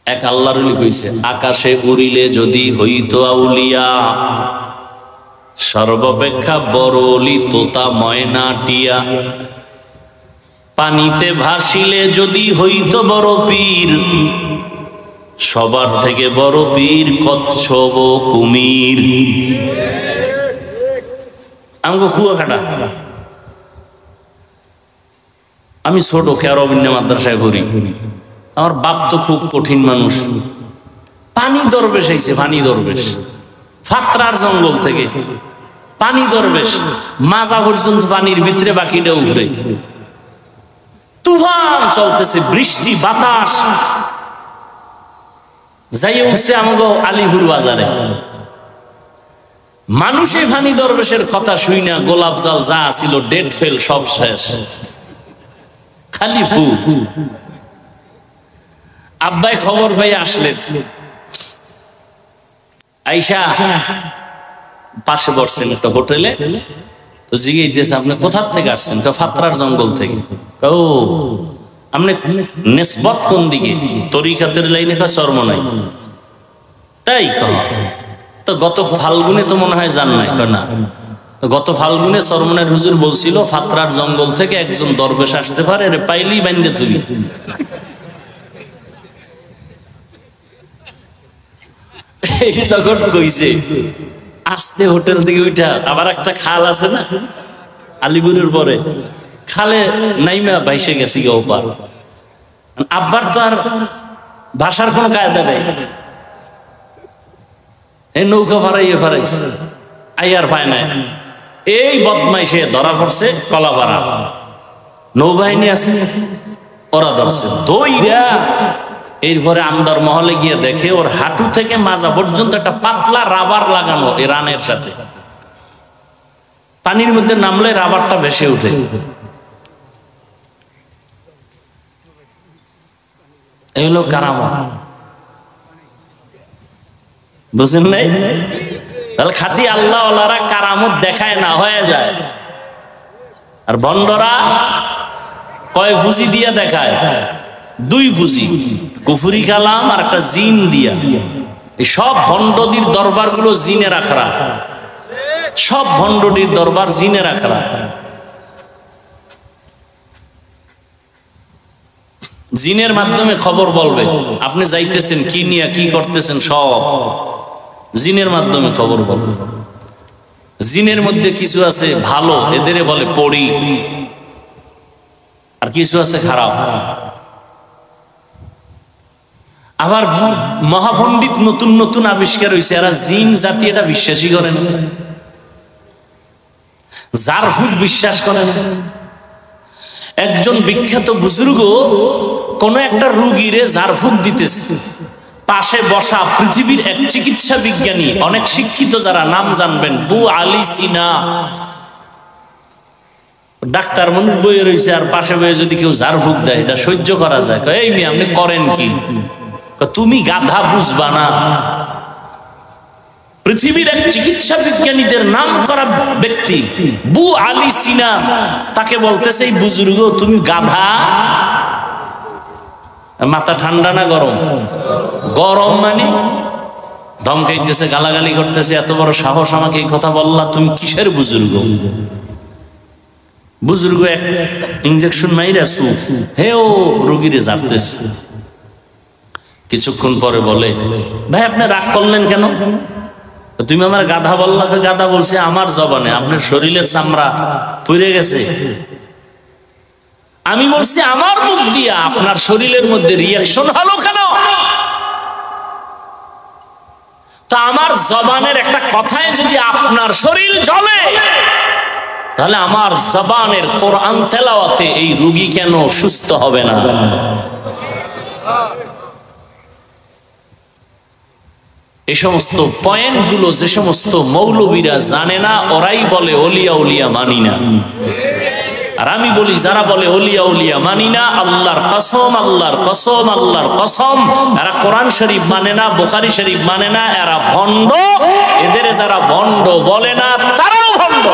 এক আল্লাহর অলি কইছে, আকাশে উড়িলে যদি হইতো আউলিয়া, সর্বাপেক্ষা বড় অলি তোতা ময়না টিয়া। পানিতে ভাসিলে যদি হইতো বড় পীর, সবার থেকে বড় পীর কচ্ছপ কুমির। আমগো কুয়াকাটা। আমি ছোট কেরবিন্যা মাদ্রাসায় ঘুরি। আমার বাপ তো খুব কঠিন মানুষ। পানি দরবেশ আইছে, পানি দরবেশ ফাতরার জঙ্গল থেকে। পানি দরবেশ মাজা পর্যন্ত পানির ভিতরে, বাকিটা উপরে। তুফান চলতেছে, বৃষ্টি বাতাস। যাই উঠছে আমাকে আলিপুর বাজারে। মানুষে ফানি দরবেশের কথা শুই না, গোলাপ জল যা ছিল ডেট ফেল, সব শেষ, খালি ফুক। আব্বাই খবর ভাই আসলেন, আইসা পাশে বসছেন একটা হোটেলে। তো জিজ্ঞেস আপনি কোথার থেকে আসছেন? ফাতরার জঙ্গল থেকে। ও আপনি নেসবত কোন দিকে? তরিকাতের লাইনে চর্ম নাই তাই? তো গত ফাল্গুনে তো মনে হয় জান নাই না? গত ফাল্গুনে চরমনের হুজুর বলছিল ফাতরার জঙ্গল থেকে একজন দরবেশ আসতে পারে, রে পাইলেই বান্ধে তুই। এই যখন কইছে, আসতে হোটেল থেকে উঠা আবার একটা খাল আছে না আলিপুরের পরে, খালে নাইমা ভাইসে গেছি গো ওপার। আব্বার তো আর ভাষার কোনো কায়দা নেই। এই নৌকা ভাড়াইয়ে ভাড়াইছে, আইয়ার পায় নাই। এই বদমাইশে ধরা পড়ছে কলাপাড়া, নৌবাহিনী আছে, ওরা ধরছে দইরা। এরপরে আন্দার মহলে গিয়ে দেখে ওর হাঁটু থেকে মাজা পর্যন্ত একটা পাতলা রাবার লাগানো এই রানের সাথে। পানির মধ্যে নামলে রাবারটা ভেসে উঠে। এই হলো কারামত, বুঝেন নাই? তাহলে খাঁটি আল্লাহওয়ালারা কারামত দেখায় না, হয়ে যায়। আর ভণ্ডরা কয় পুঁজি দিয়া দেখায়? দুই পুঁজি, কুফরি কালাম আর একটা জিন দিয়া। এই সব ভণ্ডদির দরবার গুলো জিনের আখড়া, সব ভণ্ডদির দরবার জিনের আখড়া। জিনের মাধ্যমে খবর বলবে, আপনি যাইতেছেন কি নিয়ে, কি করতেছেন, সব জিনের মাধ্যমে খবর বলবে। জিনের মধ্যে কিছু আছে ভালো, এদের বলে পড়ি, আর কিছু আছে খারাপ। আবার মহাপণ্ডিত নতুন নতুন আবিষ্কার হয়েছে, এরা জিন জাতি এটা বিশ্বাসই করে না, জারফুক বিশ্বাস করে না। একজন বিখ্যাত বুজুর্গ কোন একটা রুগীরে জারফুক দিতেছে, পাশে বসা পৃথিবীর এক চিকিৎসা বিজ্ঞানী, অনেক শিক্ষিত, যারা নাম জানবেন, বু আলী সিনা, ডাক্তার মানুষ বইয়ে রয়েছে, আর পাশে বইয়ে যদি কেউ জারফুক দেয় এটা সহ্য করা যায়। এই মেয়ে আপনি করেন কি? তুমি গাধা, বুঝবা না। পৃথিবীর এক চিকিৎসা বিজ্ঞানীদের নাম করা ব্যক্তি বু আলী সিনা, তাকে বলতেছে এই বুজুর্গ তুমি গাধা। মাথা ঠান্ডা না গরম? গরম। মানে ধমকাইতেছে, গালাগালি করতেছে, এত বড় সাহস, আমাকে এই কথা বললা, তুমি কিসের বুজুর্গ? বুজুর্গ এক ইনজেকশন মাইরা সু হে ও রোগীরে জারতেছে। কিছুক্ষণ পরে বলে, ভাই আপনি রাগ করলেন কেন? তুমি আমার গাধা বললা। গাধা বলছে আমার জবানে, আপনার শরীরের চামড়া পুড়ে গেছে। আমি বলছি আমার মুখ দিয়া, আপনার শরীরের মধ্যে রিয়াকশন হলো কেন? তা আমার জবানের একটা কথায় যদি আপনার শরীর জ্বলে, তাহলে আমার জবানের কোরআন তেলাওয়াতে এই রোগী কেন সুস্থ হবে না? এই সমস্ত পয়েন্টগুলো যে সমস্ত মৌলবীরা জানে না, ওরাই বলে ওলিয়া উলিয়া মানি না। আর আমি বলি, যারা বলে ওলিয়া উলিয়া মানি না, আল্লাহর কসম, আল্লাহর কসম, আল্লাহর কসম, এরা কোরআন শরীফ মানে না, বুখারী শরীফ মানে না, এরা ভণ্ড। এদের যারা ভণ্ড বলে না, তারাও ভণ্ড।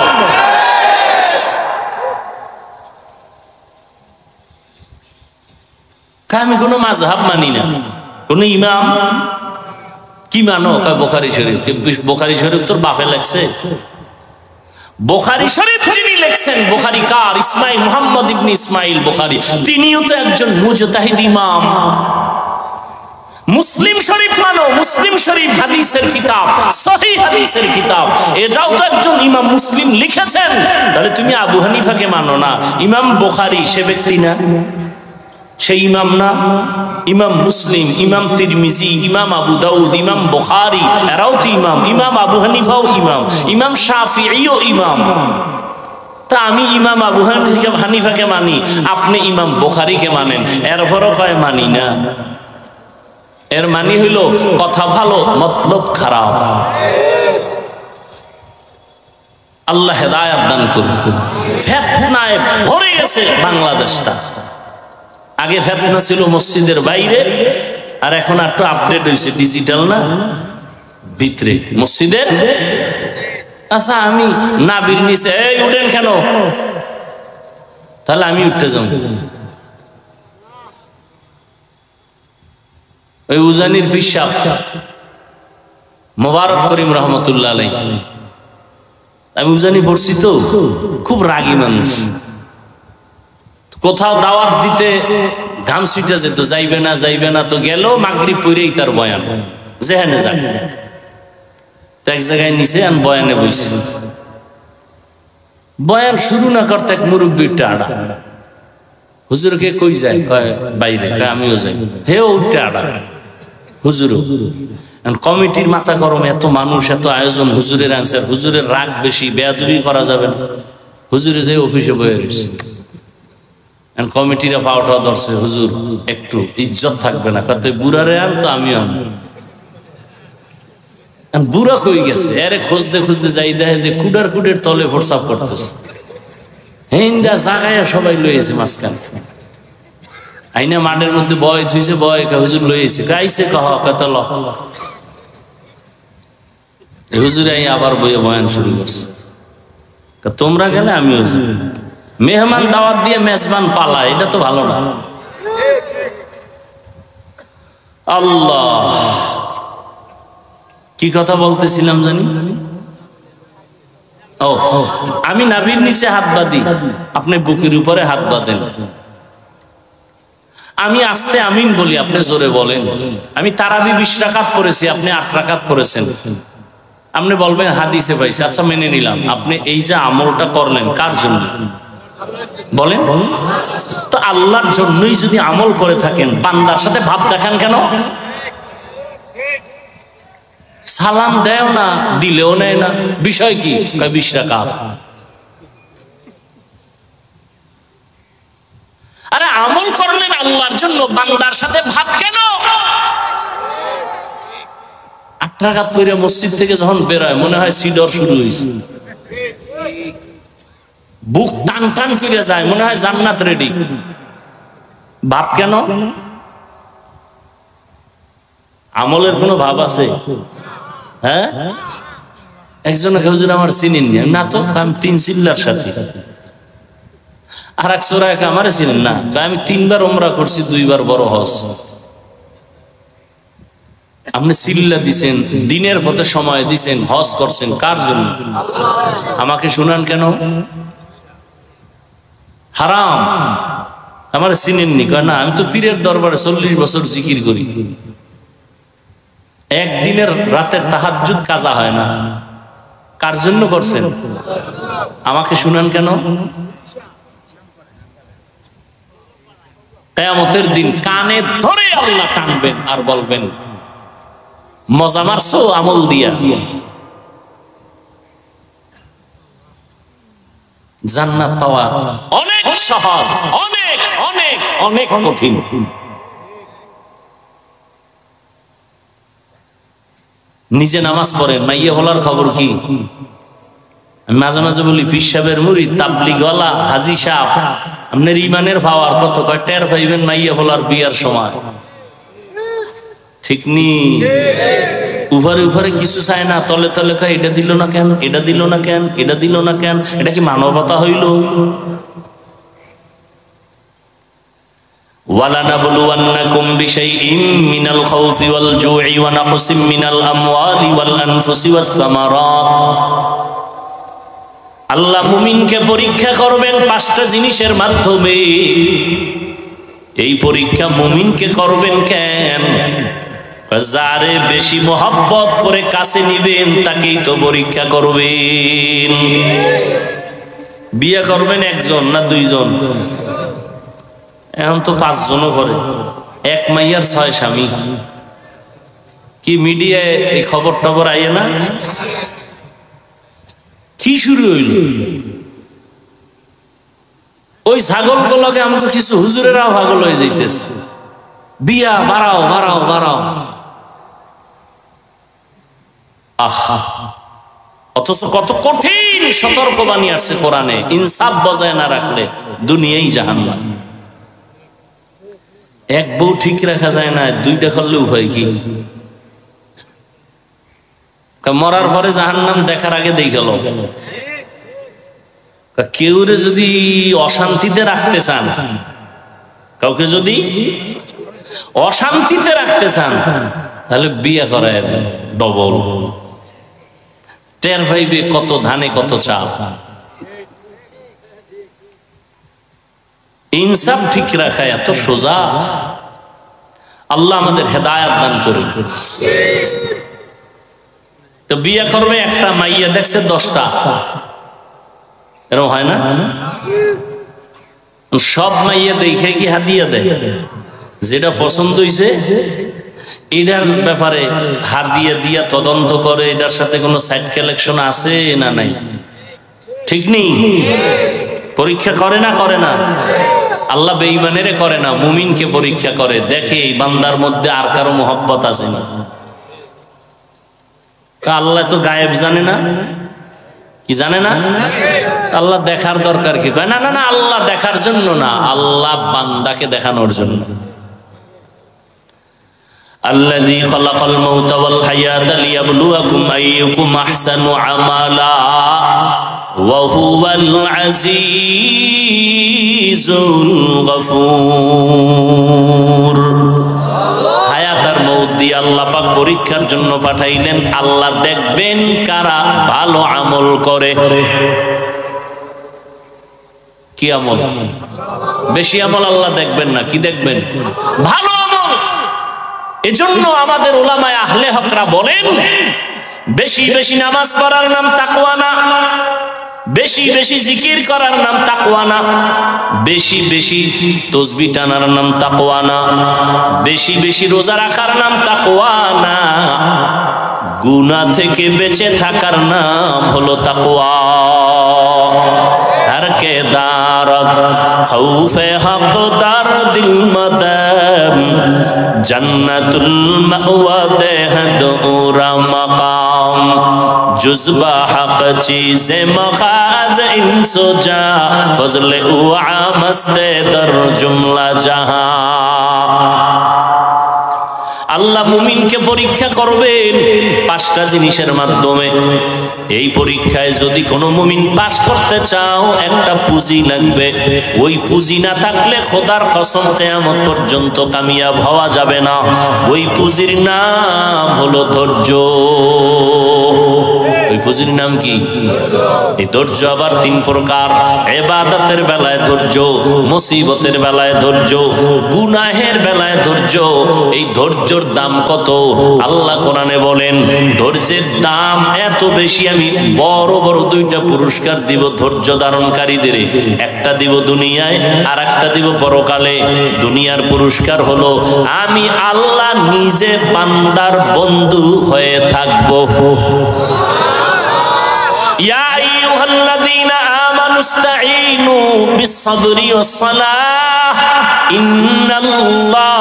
আমি কোনো মাযহাব মানি না, কোন ইমাম কি মানো? বুখারী শরীফ। বুখারী শরীফ তোর বাপে লেখছে? বুখারী শরীফ যিনি লিখছেন, বুখারী কার? ইসমাইল, মুহাম্মদ ইবনে ইসমাইল বুখারী। তিনিও তো একজন মুজতাহিদ ইমাম। মুসলিম শরীফ মানো, মুসলিম শরীফ হাদিসের কিতাব, সহিহ হাদিসের কিতাব, এটাও তো একজন ইমাম মুসলিম লিখেছেন। তাহলে তুমি আবু হানিফাকে মানো না? ইমাম বুখারী সে ব্যক্তি না? সেই ইমাম না? ইমাম মুসলিম, ইমাম তিরমিজি, ইমাম আবু দাউদ, ইমাম বুখারী, এরাও তো ইমাম। ইমাম আবু হানিফাও ইমাম, ইমাম শাফিঈও ইমাম। তা আমি ইমাম আবু হানিফাকে মানি, আপনি ইমাম বুখারীকে মানেন, এরপরও কয় মানি না। এর মানি হইল কথা ভালো, মতলব খারাপ। আল্লাহ হেদায়েত দান করুন। ফিতনায় ভরে গেছে বাংলাদেশটা। আগে ফিতনা ছিল মসজিদের বাইরে, আর এখন একটু আপডেট হয়েছে, ডিজিটাল না, ভিতরে মসজিদের। আচ্ছা আমি নাবির নিচে, এই উঠেন কেন? তাহলে আমি উঠতে যাব। ওই উজানির পিসাব মোবারক করিম রহমতুল্লাহ আলাইহি, আমি উজানি পড়ছি তো, খুব রাগী মানুষ। কোথাও দাওয়াত দিতে ঘাম ছিটে যেত, যাইবে না যাইবে না, তো গেল, মাগরিব পড়েই তার বয়ান, যেখানে যাক। এক জায়গায় নিচে আমি বয়ানে বইছি, বয়ান শুরু না করতে এক মুরব্বীর আড়া, হুজুরকে কই যায়? কয় বাইরে। আমিও যাই। হেও উঠতে আড়া, হুজুরও। কমিটির মাথা গরম, এত মানুষ, এত আয়োজন, হুজুরের অ্যান্সার, হুজুরের রাগ বেশি, বেয়াদবি করা যাবে না। হুজুরে যাই অফিসে বয়ে রয়েছে, কমিটিরা পাওয়াটা ধরছে, হুজুর একটু ইজ্জত থাকবে না? কত বুড়ারে আন, তো আমিও আন। বুড়া কই গেছে? এরে খুঁজতে খুঁজতে যাই, দেখে যে কুডার কুডের তলে ভরসাপ করতেছে। হেন্দা জাগায়া সবাই লইয়েছে মাঝখানে, আইনা মাঠের মধ্যে বয় থুইছে, বয় হুজুর লইয়েছে, গাইছে কহ কত ল। হুজুর আই আবার বইয়ে বয়ান শুরু করছে, তোমরা গেলে আমিও যাই। মেহমান দাওয়াত দিয়ে মেজবান পালা, এটা তো ভালো না। আল্লাহ, কি কথা বলতেছিলাম জানি? ও, আমি নাবির নিচে হাত বাঁধি, আপনি বুকের উপরে হাত বাঁধেন। আমি আস্তে আমিন বলি, আপনি জোরে বলেন। আমি তারাবি 20 রাকাত পড়েছি, আপনি 8 রাকাত পড়েছেন। আপনি বলবেন হাদিসে পাইছে, আচ্ছা মেনে নিলাম। আপনি এই যে আমলটা করলেন কার জন্য বলেন তো? আল্লাহর জন্যই যদি আমল করে থাকেন, বান্দার সাথে ভাব দেখান কেন? সালাম দেও না, দিলেও নেয় না, বিষয় কি? 20 রাকাত। আরে আমল করলেন আল্লাহর জন্য, বান্দার সাথে ভাব কেন? 8 রাকাত পড়ে মসজিদ থেকে যখন বেরোয়, মনে হয় সিডর শুরু হয়েছে, বুক টান টান করে যায়, মনে হয় জান্নাত রেডি। ভাব কেন? আমলের কোনো ভাব আছে? হ্যাঁ, একজন হুজুর আমার চিনেন না, তো আমি 3 চিল্লার সাথে। আর এক সোরা আমার চিনেন না, আমি 3 বার ওমরা করছি, 2 বার বড় হজ। আপনি সিল্লা দিছেন, দিনের পথে সময় দিছেন, হজ করছেন, কার জন্য? আমাকে শুনান কেন? হারাম। আমার চিনেননি? কয় না, আমি তো পীরের দরবারে 40 বছর জিকির করি, একদিনের রাতের তাহাজ্জুদ কাজা হয় না। কার জন্য করছেন? আমাকে শুনান কেন? কিয়ামতের দিন কানে ধরে আল্লাহ টানবেন আর বলবেন, মজা মারছো আমল দিয়া। জান্নাত পাওয়া অনেক সহজ, অনেক অনেক অনেক কঠিন। নিজে নামাজ পড়েন, মাইয়া হলার খবর কি? মাঝে মাঝে বলি, পীর সাহেবের মুরিদ, তাবলিগওয়ালা, হাজী সাহেব, আপনার ইমানের পাওয়ার কত কয় টের পাইবেন মাইয়া হলার বিয়ার সময়। ঠিক নি? উপরে উপরে কিছু চায় না, তলে তলে কয় এটা দিল না কেন, এটা দিল না কেন, এটা দিল না কেন। এটা কি মানবতা হইল? وَلَنَبْلُوَنَّكُمْ بِشَيْءٍ مِّنَ الْخَوْفِ وَالْجُوعِ وَنَقْصٍ مِّنَ الْأَمْوَالِ وَالْأَنفُسِ وَالثَّمَرَاتِ। আল্লাহ মুমিনকে পরীক্ষা করবেন 5টা জিনিসের মাধ্যমে। এই পরীক্ষা মুমিনকে করবেন কেন? যারে বেশি মোহাব্বত করে কাছে নিবেন তাকেই তো পরীক্ষা করবেন। বিয়ে করবেন একজন না 2 জন? এখন তো 5 জনও করে, এক মাইয়ার 6 স্বামী। কি মিডিয়ায় এই খবর টবর আইয়ে না? কি শুরু হইল? ওই ছাগল গুলোকে আমাকে কিছু হুজুরেরাও পাগল হয়ে যাইতেছে, বিয়া বাড়াও বাড়াও বাড়াও। আহা, অথচ কত কঠিন সতর্কবাণী আছে কোরআনে। ইনসাফ বজায় না রাখলে দুনিয়াই জাহান্নাম। এক বউ ঠিক রাখা যায় না, 2টা করলে উপায় কি? মরার পরে জাহান্নাম দেখার আগে দেখে গেল। কেউরে যদি অশান্তিতে রাখতে চান, কাউকে যদি অশান্তিতে রাখতে চান, তাহলে বিয়ে করায় দেন ডবল। টের পাইবে কত ধানে কত চাল। ইনসাফ ঠিক রাখা এত সোজা। আল্লাহ আমাদের হেদায়েত দান করুন। তো বিয়ে করবে একটা, মাইয়া দেখছে 10টা, এরকম হয় না? সব মাইয়া দেখে কি হাদিয়া দেয়? যেটা পছন্দ হইছে এটার ব্যাপারে হাদিয়া দিয়া তদন্ত করে, এটার সাথে কোনো সাইড কালেকশন আছে না নাই। ঠিক নেই? পরীক্ষা করে না? করে না? আল্লাহ বেঈমানেরে করে না, মুমিনকে পরীক্ষা করে, দেখে এই বান্দার মধ্যে আর কারো মোহব্বত আছে না। আল্লাহ তো গায়েব জানে না? কি জানে না? আল্লাহ দেখার দরকার কি? কয় না না না, আল্লাহ দেখার জন্য না, আল্লাহ বান্দাকে দেখানোর জন্য। الذي خلق الموت والحياة ليبلوكم أيكم أحسن عملا وهو العزيز الغفور। হায়াত আর মউত দিয়ে আল্লাহ পাক পরীক্ষার জন্য পাঠাইলেন। আল্লাহ দেখবেন কারা ভালো আমল করে। কি আমল? বেশি আমল আল্লাহ দেখবেন না, কি দেখবেন? ভালো আমল। এজন্য আমাদের উলামায়ে আহলে হকরা বলেন, বেশি বেশি নামাজ পড়ার নাম তাকওয়া না, বেশি বেশি জিকির করার নাম তাকওয়া না, বেশি বেশি তাসবিহ টানার নাম তাকওয়া না, বেশি বেশি রোজা রাখার নাম তাকওয়া না, গুনাহ থেকে বেঁচে থাকার নাম হলো তাকওয়া। हर के दारत खौफे हक दार दिल मदम जन्नतुल मअवा देहद उरा मकाम जुज़बा हक चीज़े मखाज इंसो जा फजल उआ मस्ते दर जुमला जहां। আল্লাহ মুমিনকে পরীক্ষা করবেন 5টা জিনিসের মাধ্যমে। এই পরীক্ষায় যদি কোনো মুমিন পাস করতে চাও, একটা পুঁজি লাগবে। ওই পুঁজি না থাকলে খোদার কসম কিয়ামত পর্যন্ত কামিয়াব হওয়া যাবে না। ওই পুঁজির নাম হলো ধৈর্য। ওই পুঁজির নাম কি? এই ধৈর্য আবার 3 প্রকার। ইবাদতের বেলায় ধৈর্য, মুসিবতের বেলায় ধৈর্য, গুনাহের বেলায় ধৈর্য। এই ধৈর্যের দাম কত? আল্লাহ কোরআনে বলেন, ধৈর্যের দাম এত বেশি, আমি বড় বড় 2টা পুরস্কার দিব ধৈর্য ধারণকারীদের। একটা দিব দুনিয়ায়, আর একটা দিব পরকালে। দুনিয়ার পুরস্কার হলো আমি আল্লাহ নিজে বান্দার বন্ধু হয়ে থাকবো। ইয়া আইয়ুহাল্লাযীনা আমানু ইসতাঈনু বিস-সাবরি ওয়াস-সালাহ ইন্নাল্লাহা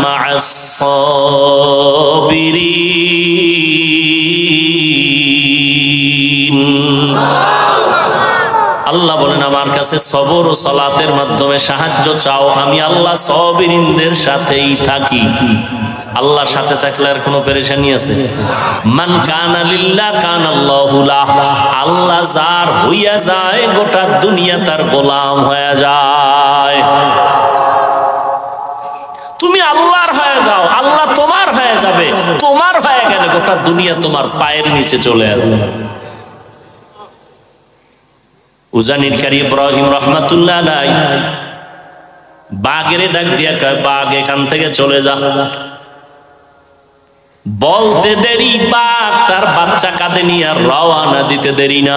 মা'আস-সাবিরিন। আল্লাহ বলেন, আমার কাছে সবর ও সালাতের মাধ্যমে সাহায্য চাও, আমি আল্লাহ সাবিরিনদের সাথেই থাকি। আল্লাহর সাথে থাকলে আর কোনো পেরেশানি আছে? মান কানা লিল্লাহ কানাল্লাহু লাহ। আল্লাহ যার হইয়া যায়, গোটা দুনিয়া তার গোলাম হয়ে যায়। তুমি আল্লাহর হয়ে যাও, আল্লাহ তোমার হয়ে যাবে। তোমার হয়ে গেলে গোটা দুনিয়া তোমার পায়ের নিচে চলে আসবে। উজানির কারি ইব্রাহিম রাহমাতুল্লাহ আলাইহি বাঘের ডাক দিয়া কয়, বাঘ এখান থেকে চলে যা। বলতে দেরি, বাঘ তার বাচ্চা কাঁধে নিয়ে আর রওয়ানা দিতে দেরি না।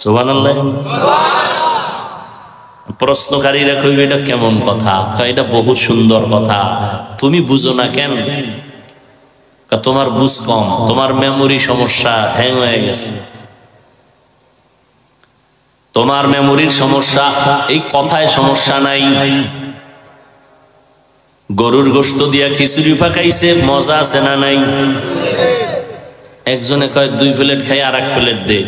সুবহানাল্লাহ। প্রশ্নকারীরা কইবে, এটা কেমন কথা? এটা বহু সুন্দর কথা, তুমি বুঝো না কেন? তোমার বুঝ কম, তোমার মেমোরি সমস্যা, হ্যাং হয়ে গেছে। তোমার মেমোরির সমস্যা, এই কথায় সমস্যা নাই। গরুর গোশত দিয়া খিচুড়ি পাকাইছে, মজা আছে না নাই? একজনে কয় 2 প্লেট খাই, আর 1 প্লেট দে।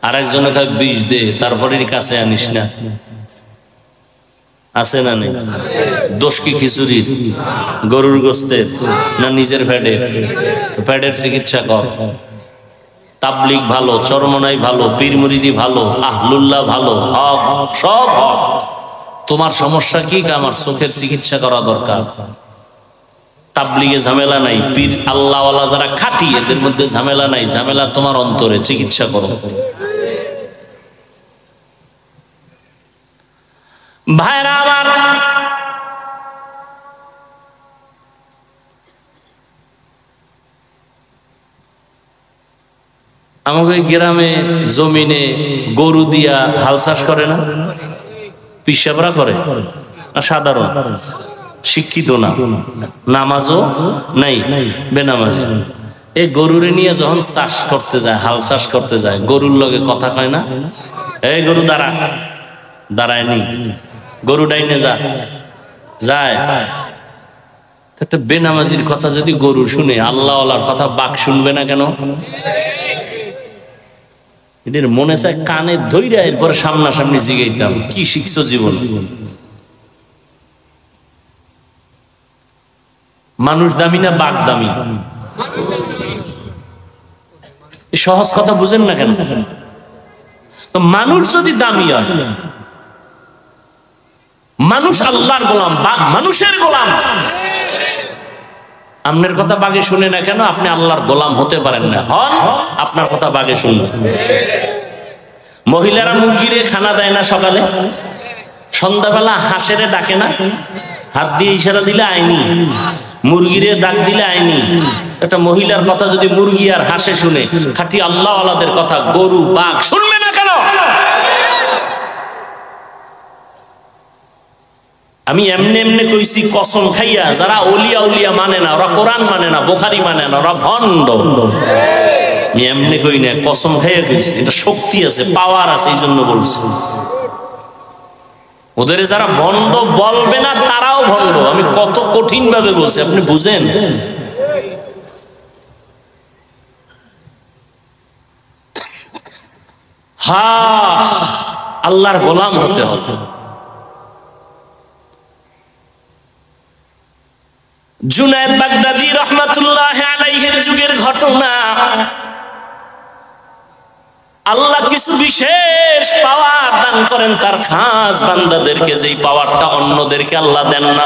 আর একজনে কয় 20 দে, তারপরে কাছে আনিস না। আছে না নাই? দোষ কি খিচুড়ির, গরুর গোশতের, না নিজের ফ্যাটের? ফ্যাটের চিকিৎসা কর। তাবলিগ ভালো, চরমনাই ভালো, পীর মুরিদি ভালো, আহলুল্লাহ ভালো, হক সব হক। তোমার সমস্যা কি? আমার চোখের চিকিৎসা করা দরকার। তাবলিগে ঝামেলা নাই, পীর আল্লাহওয়ালা যারা খাঁটি এদের মধ্যে ঝামেলা নাই। ঝামেলা তোমার অন্তরে, চিকিৎসা করো। ভাইরা আমার, আমাকে গ্রামে জমিনে গরু দিয়া হাল চাষ করে না? পিসাবরা করে না? সাধারণ শিক্ষিত না, নামাজও নাই, বেনামাজি। এই গরুরে নিয়ে যখন চাষ করতে যায়, হাল চাষ করতে যায়, গরুর লগে কথা কয় না? এই গরু দাঁড়া, দাঁড়ায় নি, গরু ডাইনে যা, যায়। একটা বেনামাজির কথা যদি গরু শুনে, আল্লাহওয়ালার কথা বাঘ শুনবে না কেন? এদের মনে চায় কানে ধইরা এরপর সামনাসামনি জিগাইতাম, কি শিখছো জীবন? মানুষ দামি না বাঘ দামি? সহজ কথা বুঝেন না কেন? তো মানুষ যদি দামি হয়, মানুষ আল্লাহর গোলাম, বাঘ মানুষের গোলাম। আপনার কথা বাঘে শুনে না কেন? আপনি আল্লাহর গোলাম হতে পারেন না, হন আপনার কথা বাঘে শুনবে। মহিলারা মুরগিরে খানা দেয় না সকালে? সন্ধ্যাবেলা হাঁসেরে ডাকে না? হাত দিয়ে ইশারা দিলে আইনি, মুরগিরে ডাক দিলে আইনি। একটা মহিলার কথা যদি মুরগি আর হাঁসে শুনে, খাঁটি আল্লাহ আলাদের কথা গরু বাঘ শুনবে না কেন? আমি এমনি এমনি কইছি কসম খাইয়া, যারা ওলিয়া উলিয়া মানে না, ওরা কোরআন মানে না, বুখারী মানে না, ওরা ভণ্ড। আমি এমনি কই না, কসম খাইয়া কইছি। এটা শক্তি আছে, পাওয়ার আছে, এই জন্য বলছি। ওদের যারা ভণ্ড বলবে না, তারাও ভণ্ড। আমি কত কঠিন ভাবে বলছি, আপনি বুঝেন? হ্যাঁ, আল্লাহর গোলাম হতে হবে। জুনায়েদ বাগদাদী রাহমাতুল্লাহ আলাইহির যুগের ঘটনা। আল্লাহ কিছু বিশেষ পাওয়ার দান করেন তার খাস বান্দাদেরকে, যেই পাওয়ারটা অন্যদেরকে আল্লাহ দেন না।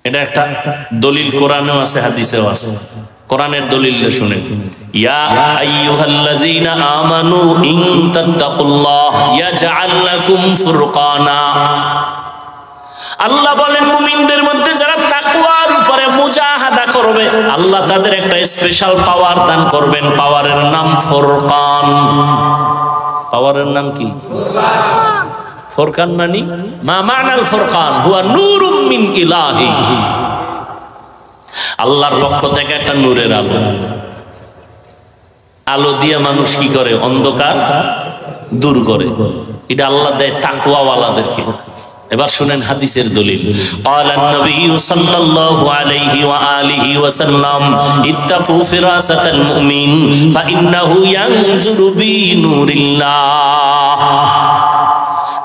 এটা একটা দলিল কোরআনেও আছে, হাদিসেও আছে। কোরআনের দলিলটা শুনেন, ইয়া আইয়ুহাল্লাযীনা আমানু ইন তাত্তাকুল্লাহ ইয়াজআল লাকুম ফুরকানা। আল্লাহ বলেন মুমিনদের মধ্যে যারা তাকওয়ার উপরে মুজাহাদা করবে আল্লাহ তাদের একটা স্পেশাল পাওয়ার দান করবেন। পাওয়ারের নাম ফুরকান। পাওয়ারের নাম কি? ফুরকান। ফুরকান মানে মা মানাল ফুরকান হুয়া নূরুম মিন ইলাহি। আল্লাহর পক্ষ থেকে একটা নূরের আলো। আলো দিয়ে মানুষ কি করে? অন্ধকার দূর করে। এটা আল্লাহ দেয় তাকওয়াওয়ালাদেরকে। এবার শুনেন হাদিসের দলিল। ক্বালান নবী সাল্লাল্লাহু আলাইহি ওয়া আলিহি ওয়া সাল্লাম ইত্তাকু ফিরাসাতাল মুমিন ফাইন্নাহু ইয়ানজুরু বিনুরিল্লাহ।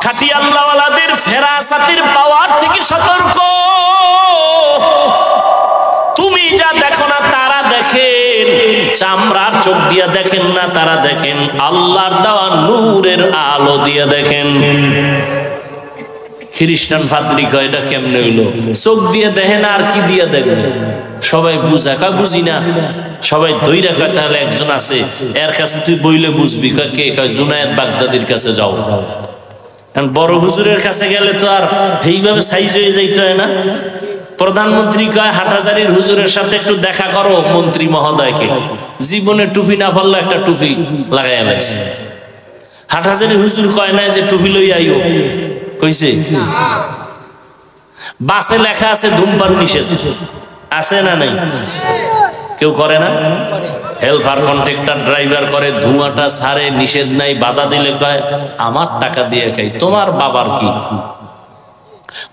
খাঁটি আল্লাহওয়ালাদের ফেরাসাতের পাওয়ার থেকে সতর্ক। তুমি যা দেখো না তারা দেখেন, চামড়ার চোখ দিয়া দেখেন না, তারা দেখেন আল্লাহর দেওয়া নূরের আলো দিয়া দেখেন। খ্রিস্টান পাদ্রী কয় এটা কেমনে হইলো? চোখ দিয়ে দেখে না, আর কি দিয়ে দেখবে? সবাই বুঝা কা বুঝি না, সবাই ধইরা কয় তাহলে একজন আছে এর কাছে তুই বইলে বুঝবি। কয় কে? কয় জুনায়েদ বাগদাদীর কাছে যাও। বড় হুজুরের কাছে গেলে তো আর এইভাবে সাইজ হয়ে যাইতে হয় না। প্রধানমন্ত্রী কয় হাটহাজারীর হুজুরের সাথে একটু দেখা করো মন্ত্রী মহোদয়কে। জীবনে টুপি না পারলে একটা টুপি লাগাইয়া লাইছে। হাটহাজারীর হুজুর কয় না যে টুপি লই আইও, কইছে? বাসে লেখা আছে ধূমপান নিষেধ, আছে না নাই? কেউ করে না? হেল্পার কন্ট্রাক্টর ড্রাইভার করে, ধোঁয়াটা ছাড়ে, নিষেধ নাই। বাধা দিলে কয় আমার টাকা দিয়ে খাই, তোমার বাবার কি?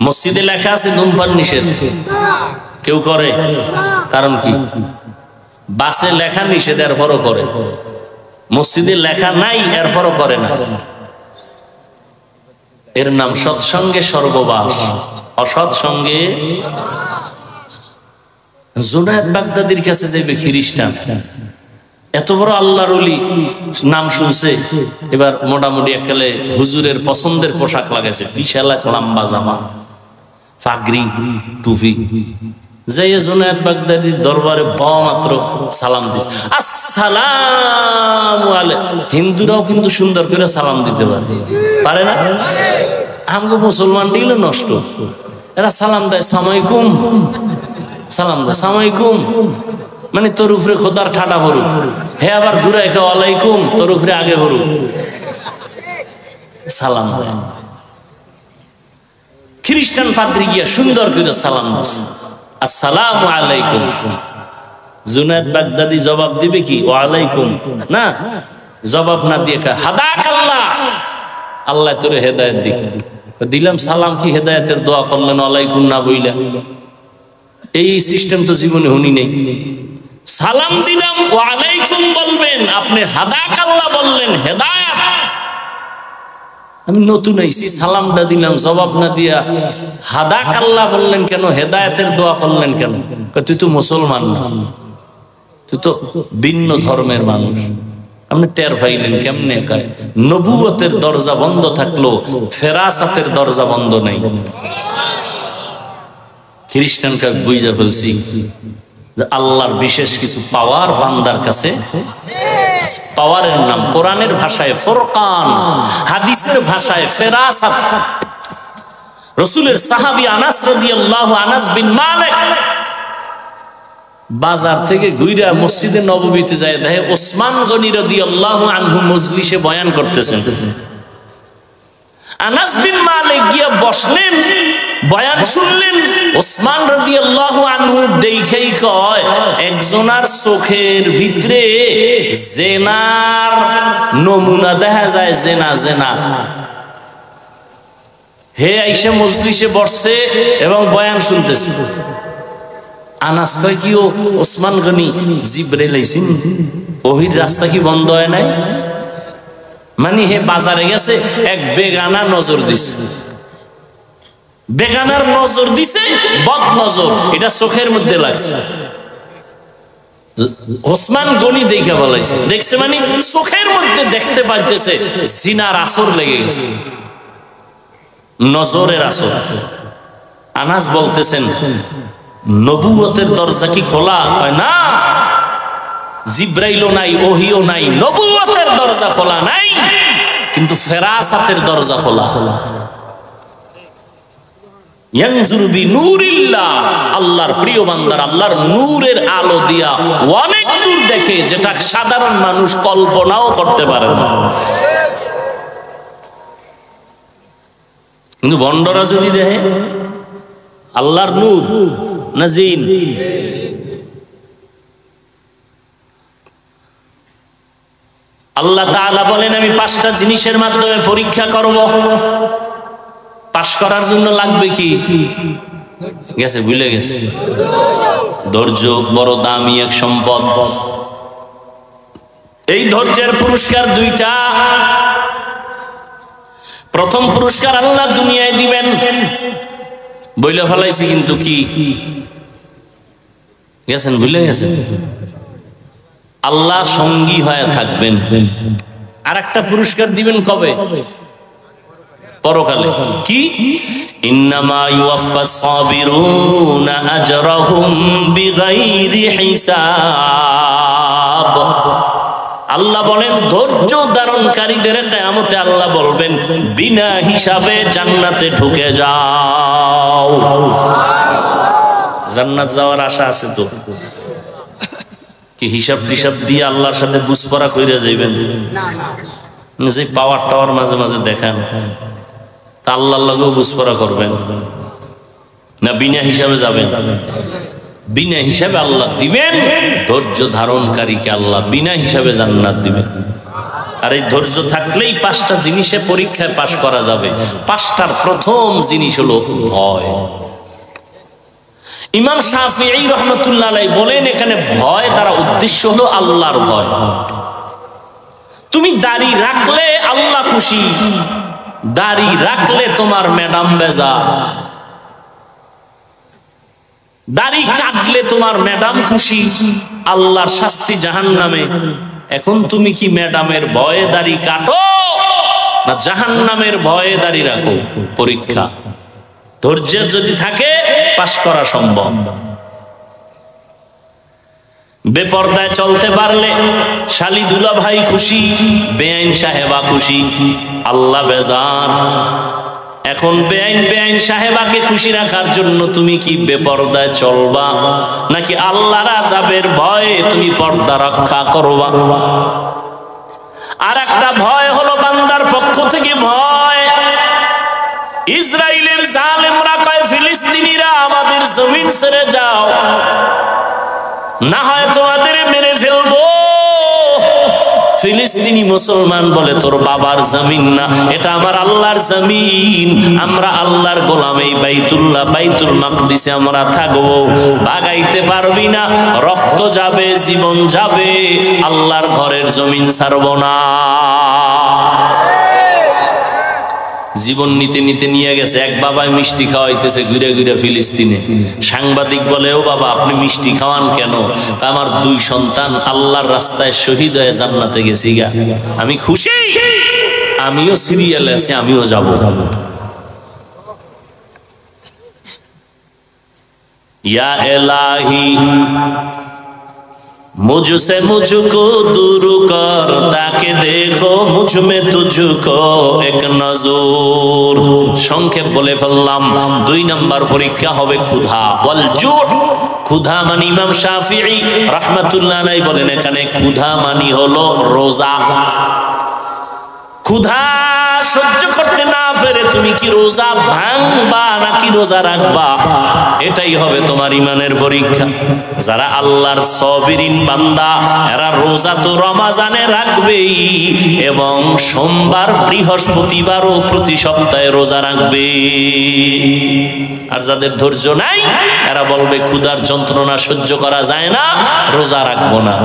মসজিদে লেখা আছে ধূমপান নিষেধ, কেউ করে? কারণ কি? বাসে লেখা নিষেধ এরপরও করে, মসজিদে লেখা নাই এরপরও করে না। এর নাম সৎসঙ্গে স্বর্গবাস, অসৎ সঙ্গে। জুনায়েদ বাগদাদীর কাছে যাইবে খ্রিস্টান, এত বড় আল্লাহর ওলি নাম শুনছে। এবার মোটামুটি একালে হুজুরের পছন্দের পোশাক লাগাইছে, বিশাল এক লম্বা জামা, পাগড়ি, টুপি। যাইয়া জুনায়েদ বাগদাদীর দরবারে মাত্র সালাম দিছে, আসসালামু আলাইকুম। হিন্দুরাও কিন্তু সুন্দর করে সালাম দিতে পারে না? আমগো মুসলমান দিল নষ্ট, এরা সালাম দেয় সালামালাইকুম, সালাম দেয় সালামালাইকুম, মানে তোর উপরে খোদার ঠাটা ভরুক। হে আবার ঘুরাই খা ওয়ালাইকুম, তোর উপরে আগে ভরুক, সালাম দেয়। খ্রিস্টান পাদ্রী গিয়া সুন্দর করে সালাম দিছে, আসসালামু আলাইকুম। জুনায়েদ বাগদাদী জবাব দিবে কি? ওয়ালাইকুম না, জবাব না দিয়ে হাদাক আল্লাহ, আল্লাহ তোরে হেদায়েত দিক। দিলাম সালাম, কি হেদায়েতের দোয়া করলেন ওয়ালাইকুম না বইলা? এই সিস্টেম তো জীবনে শুনি নেই। সালাম দিলাম ওয়ালাইকুম বলবেন, আপনি হাদাক আল্লাহ বললেন, হেদায়েত। আমি নতুন আইছি, সালামটা দিলাম, জবাব না দিয়া হাদাক আল্লাহ বললেন কেন? হেদায়েতের দোয়া করলেন কেন? তুই তো মুসলমান না, তুই তো ভিন্ন ধর্মের মানুষ। আপনি টের পাইলেন কেমনে? কয় নবুয়তের দরজা বন্ধ থাকলো ফেরাসাতের দরজা বন্ধ নেই। খ্রিস্টানকে বুঝা ফেলছি যে আল্লাহর বিশেষ কিছু পাওয়ার বান্দার কাছে। পাওয়ারের নাম কোরআনের ভাষায় ফুরকান, হাদিসের ভাষায় ফেরাসাত। রাসূলের সাহাবী আনাস রাদিয়াল্লাহু আনাস বিন মালিক বাজার থেকে ঘুরে মসজিদে নববীতে যায়, দেখে ওসমান গনি রাদিয়াল্লাহু আনহু মজলিসে বয়ান করতেছেন। আনাস বিন মালিক গিয়া বসলেন, বয়ান শুনলেন। ওসমান রাদিয়াল্লাহু আনহু দেখেই কয় একজনার চোখের ভিতরে জেনার নমুনা দেখা যায়, জেনা জেনা। হে আইসা মজলিসে বসছে এবং বয়ান শুনতেছে। আনাস কয় কি ও ওসমান গনি জিব্রাইল আইছেন, ওহির রাস্তা কি বন্ধ হয় নাই? মানে হে বাজারে গেছে, এক বেগানা নজর দিছে। বেগানার নজর দিছে, বদ নজর, এটা চোখের মধ্যে লাগছে। ওসমান গনি দেখে বলাইছে, দেখছে মানে চোখের মধ্যে দেখতে পাইতেছে জিনার আসর লেগে গেছে, নজরের আসর। আনাস বলতেছেন নবুয়তের দরজা কি খোলা? হয় না, জিব্রাইলও নাই, ওহিও নাই, নবুয়তের দরজা খোলা নাই, কিন্তু ফেরাসাতের দরজা খোলা। আল্লাহর প্রিয় বান্দার আল্লাহর নূরের আলো দিয়া অনেক দূর দেখে, যেটা সাধারণ মানুষ কল্পনাও করতে পারে না। কিন্তু বন্ডরা যদি দেখে আল্লাহর নূর না জিন? আল্লাহ তাআলা বলেন আমি 5টা জিনিসের মাধ্যমে পরীক্ষা করব। পাশ করার জন্য লাগবে কি? গেছে, ভুলে গেছে। ধৈর্য বড় দামি এক সম্পদ। এই ধৈর্যের পুরস্কার 2টা। প্রথম পুরস্কার আল্লাহ দুনিয়ায় দিবেন, বইলে ফেলাইছি কিন্তু কি গেছেন, ভুলে গেছেন। আল্লাহ সঙ্গী হয়ে থাকবেন। আর একটা পুরস্কার দিবেন কবে? পরকালে। কি? ইন্নামা ইউয়াফাস সাবিরুনা আজরাহুম বিগাইরি হিসাব। আল্লাহ বলেন ধৈর্য ধারণকারীদের কিয়ামতে আল্লাহ বলবেন বিনা হিসাবে জান্নাতে ঢুকে যাও। জান্নাত যাওয়ার আশা আছে তো? কি হিসাব টিসাব দিয়ে আল্লাহর সাথে বুঝপড়া কইরা যাইবেন? না, যে পাওয়ার টাওয়ার মাঝে মাঝে দেখান, তা আল্লাহর লগেও বুঝপড়া করবেন না? বিনা হিসাবে যাবেন? বিনা হিসাবে আল্লাহ দিবেন। ধৈর্য ধারণকারীকে আল্লাহ বিনা হিসাবে জান্নাত দিবেন। আর এই ধৈর্য থাকলেই 5টা জিনিসে পরীক্ষায় পাশ করা যাবে। 5টার প্রথম জিনিস হলো ভয়। ইমাম শাফিঈ রাহমাতুল্লাহ আলাইহি বলেন এখানে ভয় দ্বারা উদ্দেশ্য হলো আল্লাহর ভয়। তুমি দাড়ি রাখলে আল্লাহ খুশি, দাড়ি রাখলে তোমার ম্যাডাম বেজা, দাড়ি কাটলে তোমার ম্যাডাম খুশি, আল্লাহর শাস্তি জাহান্নামে। এখন তুমি কি ম্যাডামের ভয়ে দাড়ি কাটো না জাহান্নামের ভয়ে দাড়ি রাখো? পরীক্ষা। ধৈর্যের যদি থাকে পাশ করা সম্ভব। বেপরদায় চলতে পারলে শালি দুলা ভাই খুশি, বেআইন সাহেবা খুশি, আল্লাহ বেজার। এখন বেআইন সাহেবাকে খুশি রাখার জন্য তুমি কি বেপরদায় চলবা, নাকি আল্লাহর আযাবের ভয়ে তুমি পর্দা রক্ষা করবা? আর একটা ভয় হলো বান্দার পক্ষ থেকে ভয়। ইসরায়েলের জালেমরা কয় ফিলিস্তিনিরা আমাদের জমিন ছেড়ে যাও, না হয় তোমাদের মেরে ফেলবো। ফিলিস্তিনি মুসলমান বলে তোর বাবার জমিন না, এটা আমার আল্লাহর জমিন, আমরা আল্লাহর গোলাম। এই বাইতুল মাকদিসে আমরা থাকবো, ভাগাইতে পারবি না। রক্ত যাবে, জীবন যাবে, আল্লাহর ঘরের জমিন ছাড়বো না। জীবন নিতে নিতে নিয়ে গেছে। এক বাবায় মিষ্টি খাওয়াইতেছে ঘুরে ঘুরে ফিলিস্তিনে। সাংবাদিক বলে ও বাবা আপনি মিষ্টি খাওয়ান কেন? আমার 2 সন্তান আল্লাহর রাস্তায় শহীদ হয়ে জান্নাতে গেছি গা, আমি খুশি, আমিও সিরিয়ালে আছি, আমিও যাব। ইয়া ইলাহি मुझसे मुझको दूर कर, ताके देखो मुझ में तुझको एक नजर। সংক্ষেপ বলে ফেললাম। 2 নম্বর পরীক্ষা হবে ক্ষুধা। ওয়াল জু'। ক্ষুধা মানে ইমাম শাফিঈ রাহমাতুল্লাহ আলাইহি বলেন এখানে ক্ষুধা মানে হলো রোজা। ক্ষুধা সহ্য করতে না পেরে তুমি কি রোজা ভাঙবা নাকি রোজা রাখবা? এটাই হবে তোমার ইমানের পরীক্ষা। যারা আল্লাহর সাবিরিন বান্দা এরা রোজা তো রমজানে রাখবেই, এবং সোমবার বৃহস্পতিবারও প্রতি সপ্তাহে রোজা রাখবে। আর যাদের ধৈর্য নাই এরা বলবে ক্ষুধার যন্ত্রণা সহ্য করা যায় না, রোজা রাখবো না।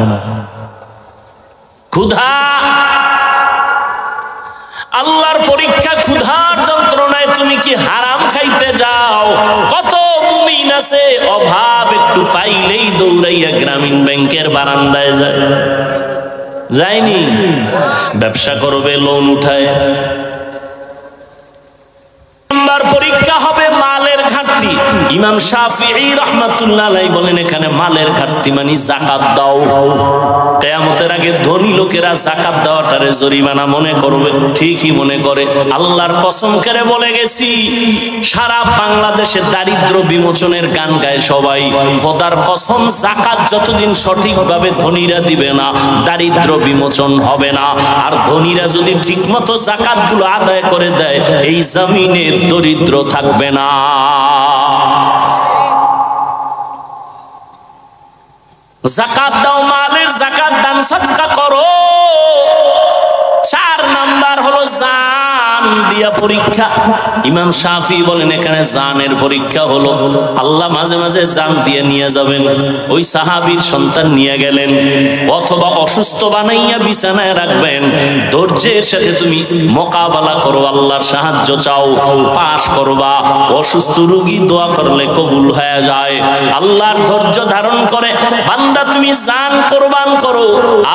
ক্ষুধা। আল্লাহর পরীক্ষা, ক্ষুধার যন্ত্রণায় তুমি কি হারাম খাইতে যাও? কত মুমিন আছে অভাব একটু পাইলেই দৌড়াইয়া গ্রামীণ ব্যাংকের বারান্দায় যায়, যায়নি? ব্যবসা করবে, লোন উঠায়। পরীক্ষা হবে মালের ঘাটতি। ইমাম শাফিঈ রাহমাতুল্লাহ আলাইহি বলেন এখানে মালের ঘাটতি মানে যাকাত দাও। কিয়ামতের আগে ধনী লোকেরা যাকাত দেওয়াটারে জরিমানা মনে করবে, ঠিকই মনে করে। আল্লাহর কসম করে বলে গেছি, সারা বাংলাদেশে দারিদ্র বিমোচনের গান গায় সবাই। খোদার কসম, যাকাত যতদিন সঠিকভাবে ধনীরা দিবে না, দারিদ্র বিমোচন হবে না। আর ধনীরা যদি ঠিকমতো যাকাতগুলো আদায় করে দেয়, এই জমিনে দরিদ্র থাকবে না। যাকাত দাও, মালের যাকাত দান সদকা করো। 4 নাম্বার হলো জান দিয়া পরীক্ষা। ইমাম শাফি বলেন এখানে জানের পরীক্ষা হলো। আল্লাহ মাঝে মাঝে জান দিয়ে নিয়ে যাবেন। ওই সাহাবীর সন্তান নিয়ে গেলেন, অথবা অসুস্থ বানাইয়া বিছানায় রাখবেন। ধৈর্যের সাথে তুমি মোকাবেলা করো, আল্লাহর সাহায্য চাও, পাশ করবা। অসুস্থ রোগী দোয়া করলে কবুল হয়ে যায়। আল্লাহর ধৈর্য ধারণ করে বান্দা তুমি জান কোরবান করো,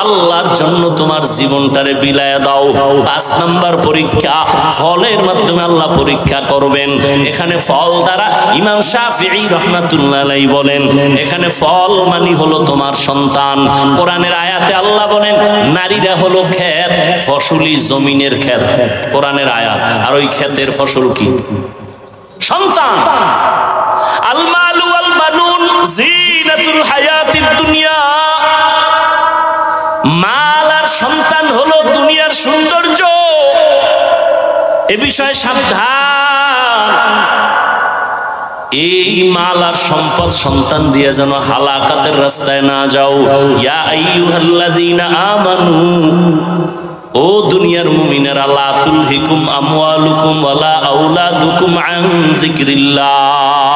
আল্লাহর জন্য তোমার জীবনটারে বিলায়া দাও। 5 নাম্বার পরীক্ষা, ফলের মাধ্যমে আল্লাহ পরীক্ষা করবেন। এখানে ফল দ্বারা ইমাম শাফিঈ রাহমাতুল্লাহ আলাইহি বলেন এখানে ফল মানে হলো তোমার সন্তান। কোরআনের আয়াতে আল্লাহ বলেন নারীরা হলো ক্ষেত, ফসলি জমিনের ক্ষেত। কোরআনের আয়াত। আর ওই ক্ষেতের ফসল কি? সন্তান। আল মালু ওয়াল বানুন জিনাতুল হায়াতিদ দুনিয়া। মাল আর সন্তান হলো দুনিয়ার সৌন্দর্য। এ বিষয়ে সাবধান। এই মাল আর সম্পদ সন্তান দিয়ে যেন হালাকাতের রাস্তায় না যাও। ইয়া আইয়ুহাল্লাযীনা আমানু, ও দুনিয়ার মুমিনেরা, লা তুলহিকুম আমওয়ালুকুম ওয়ালা আওলাদুকুম আন যিকরিল্লাহ।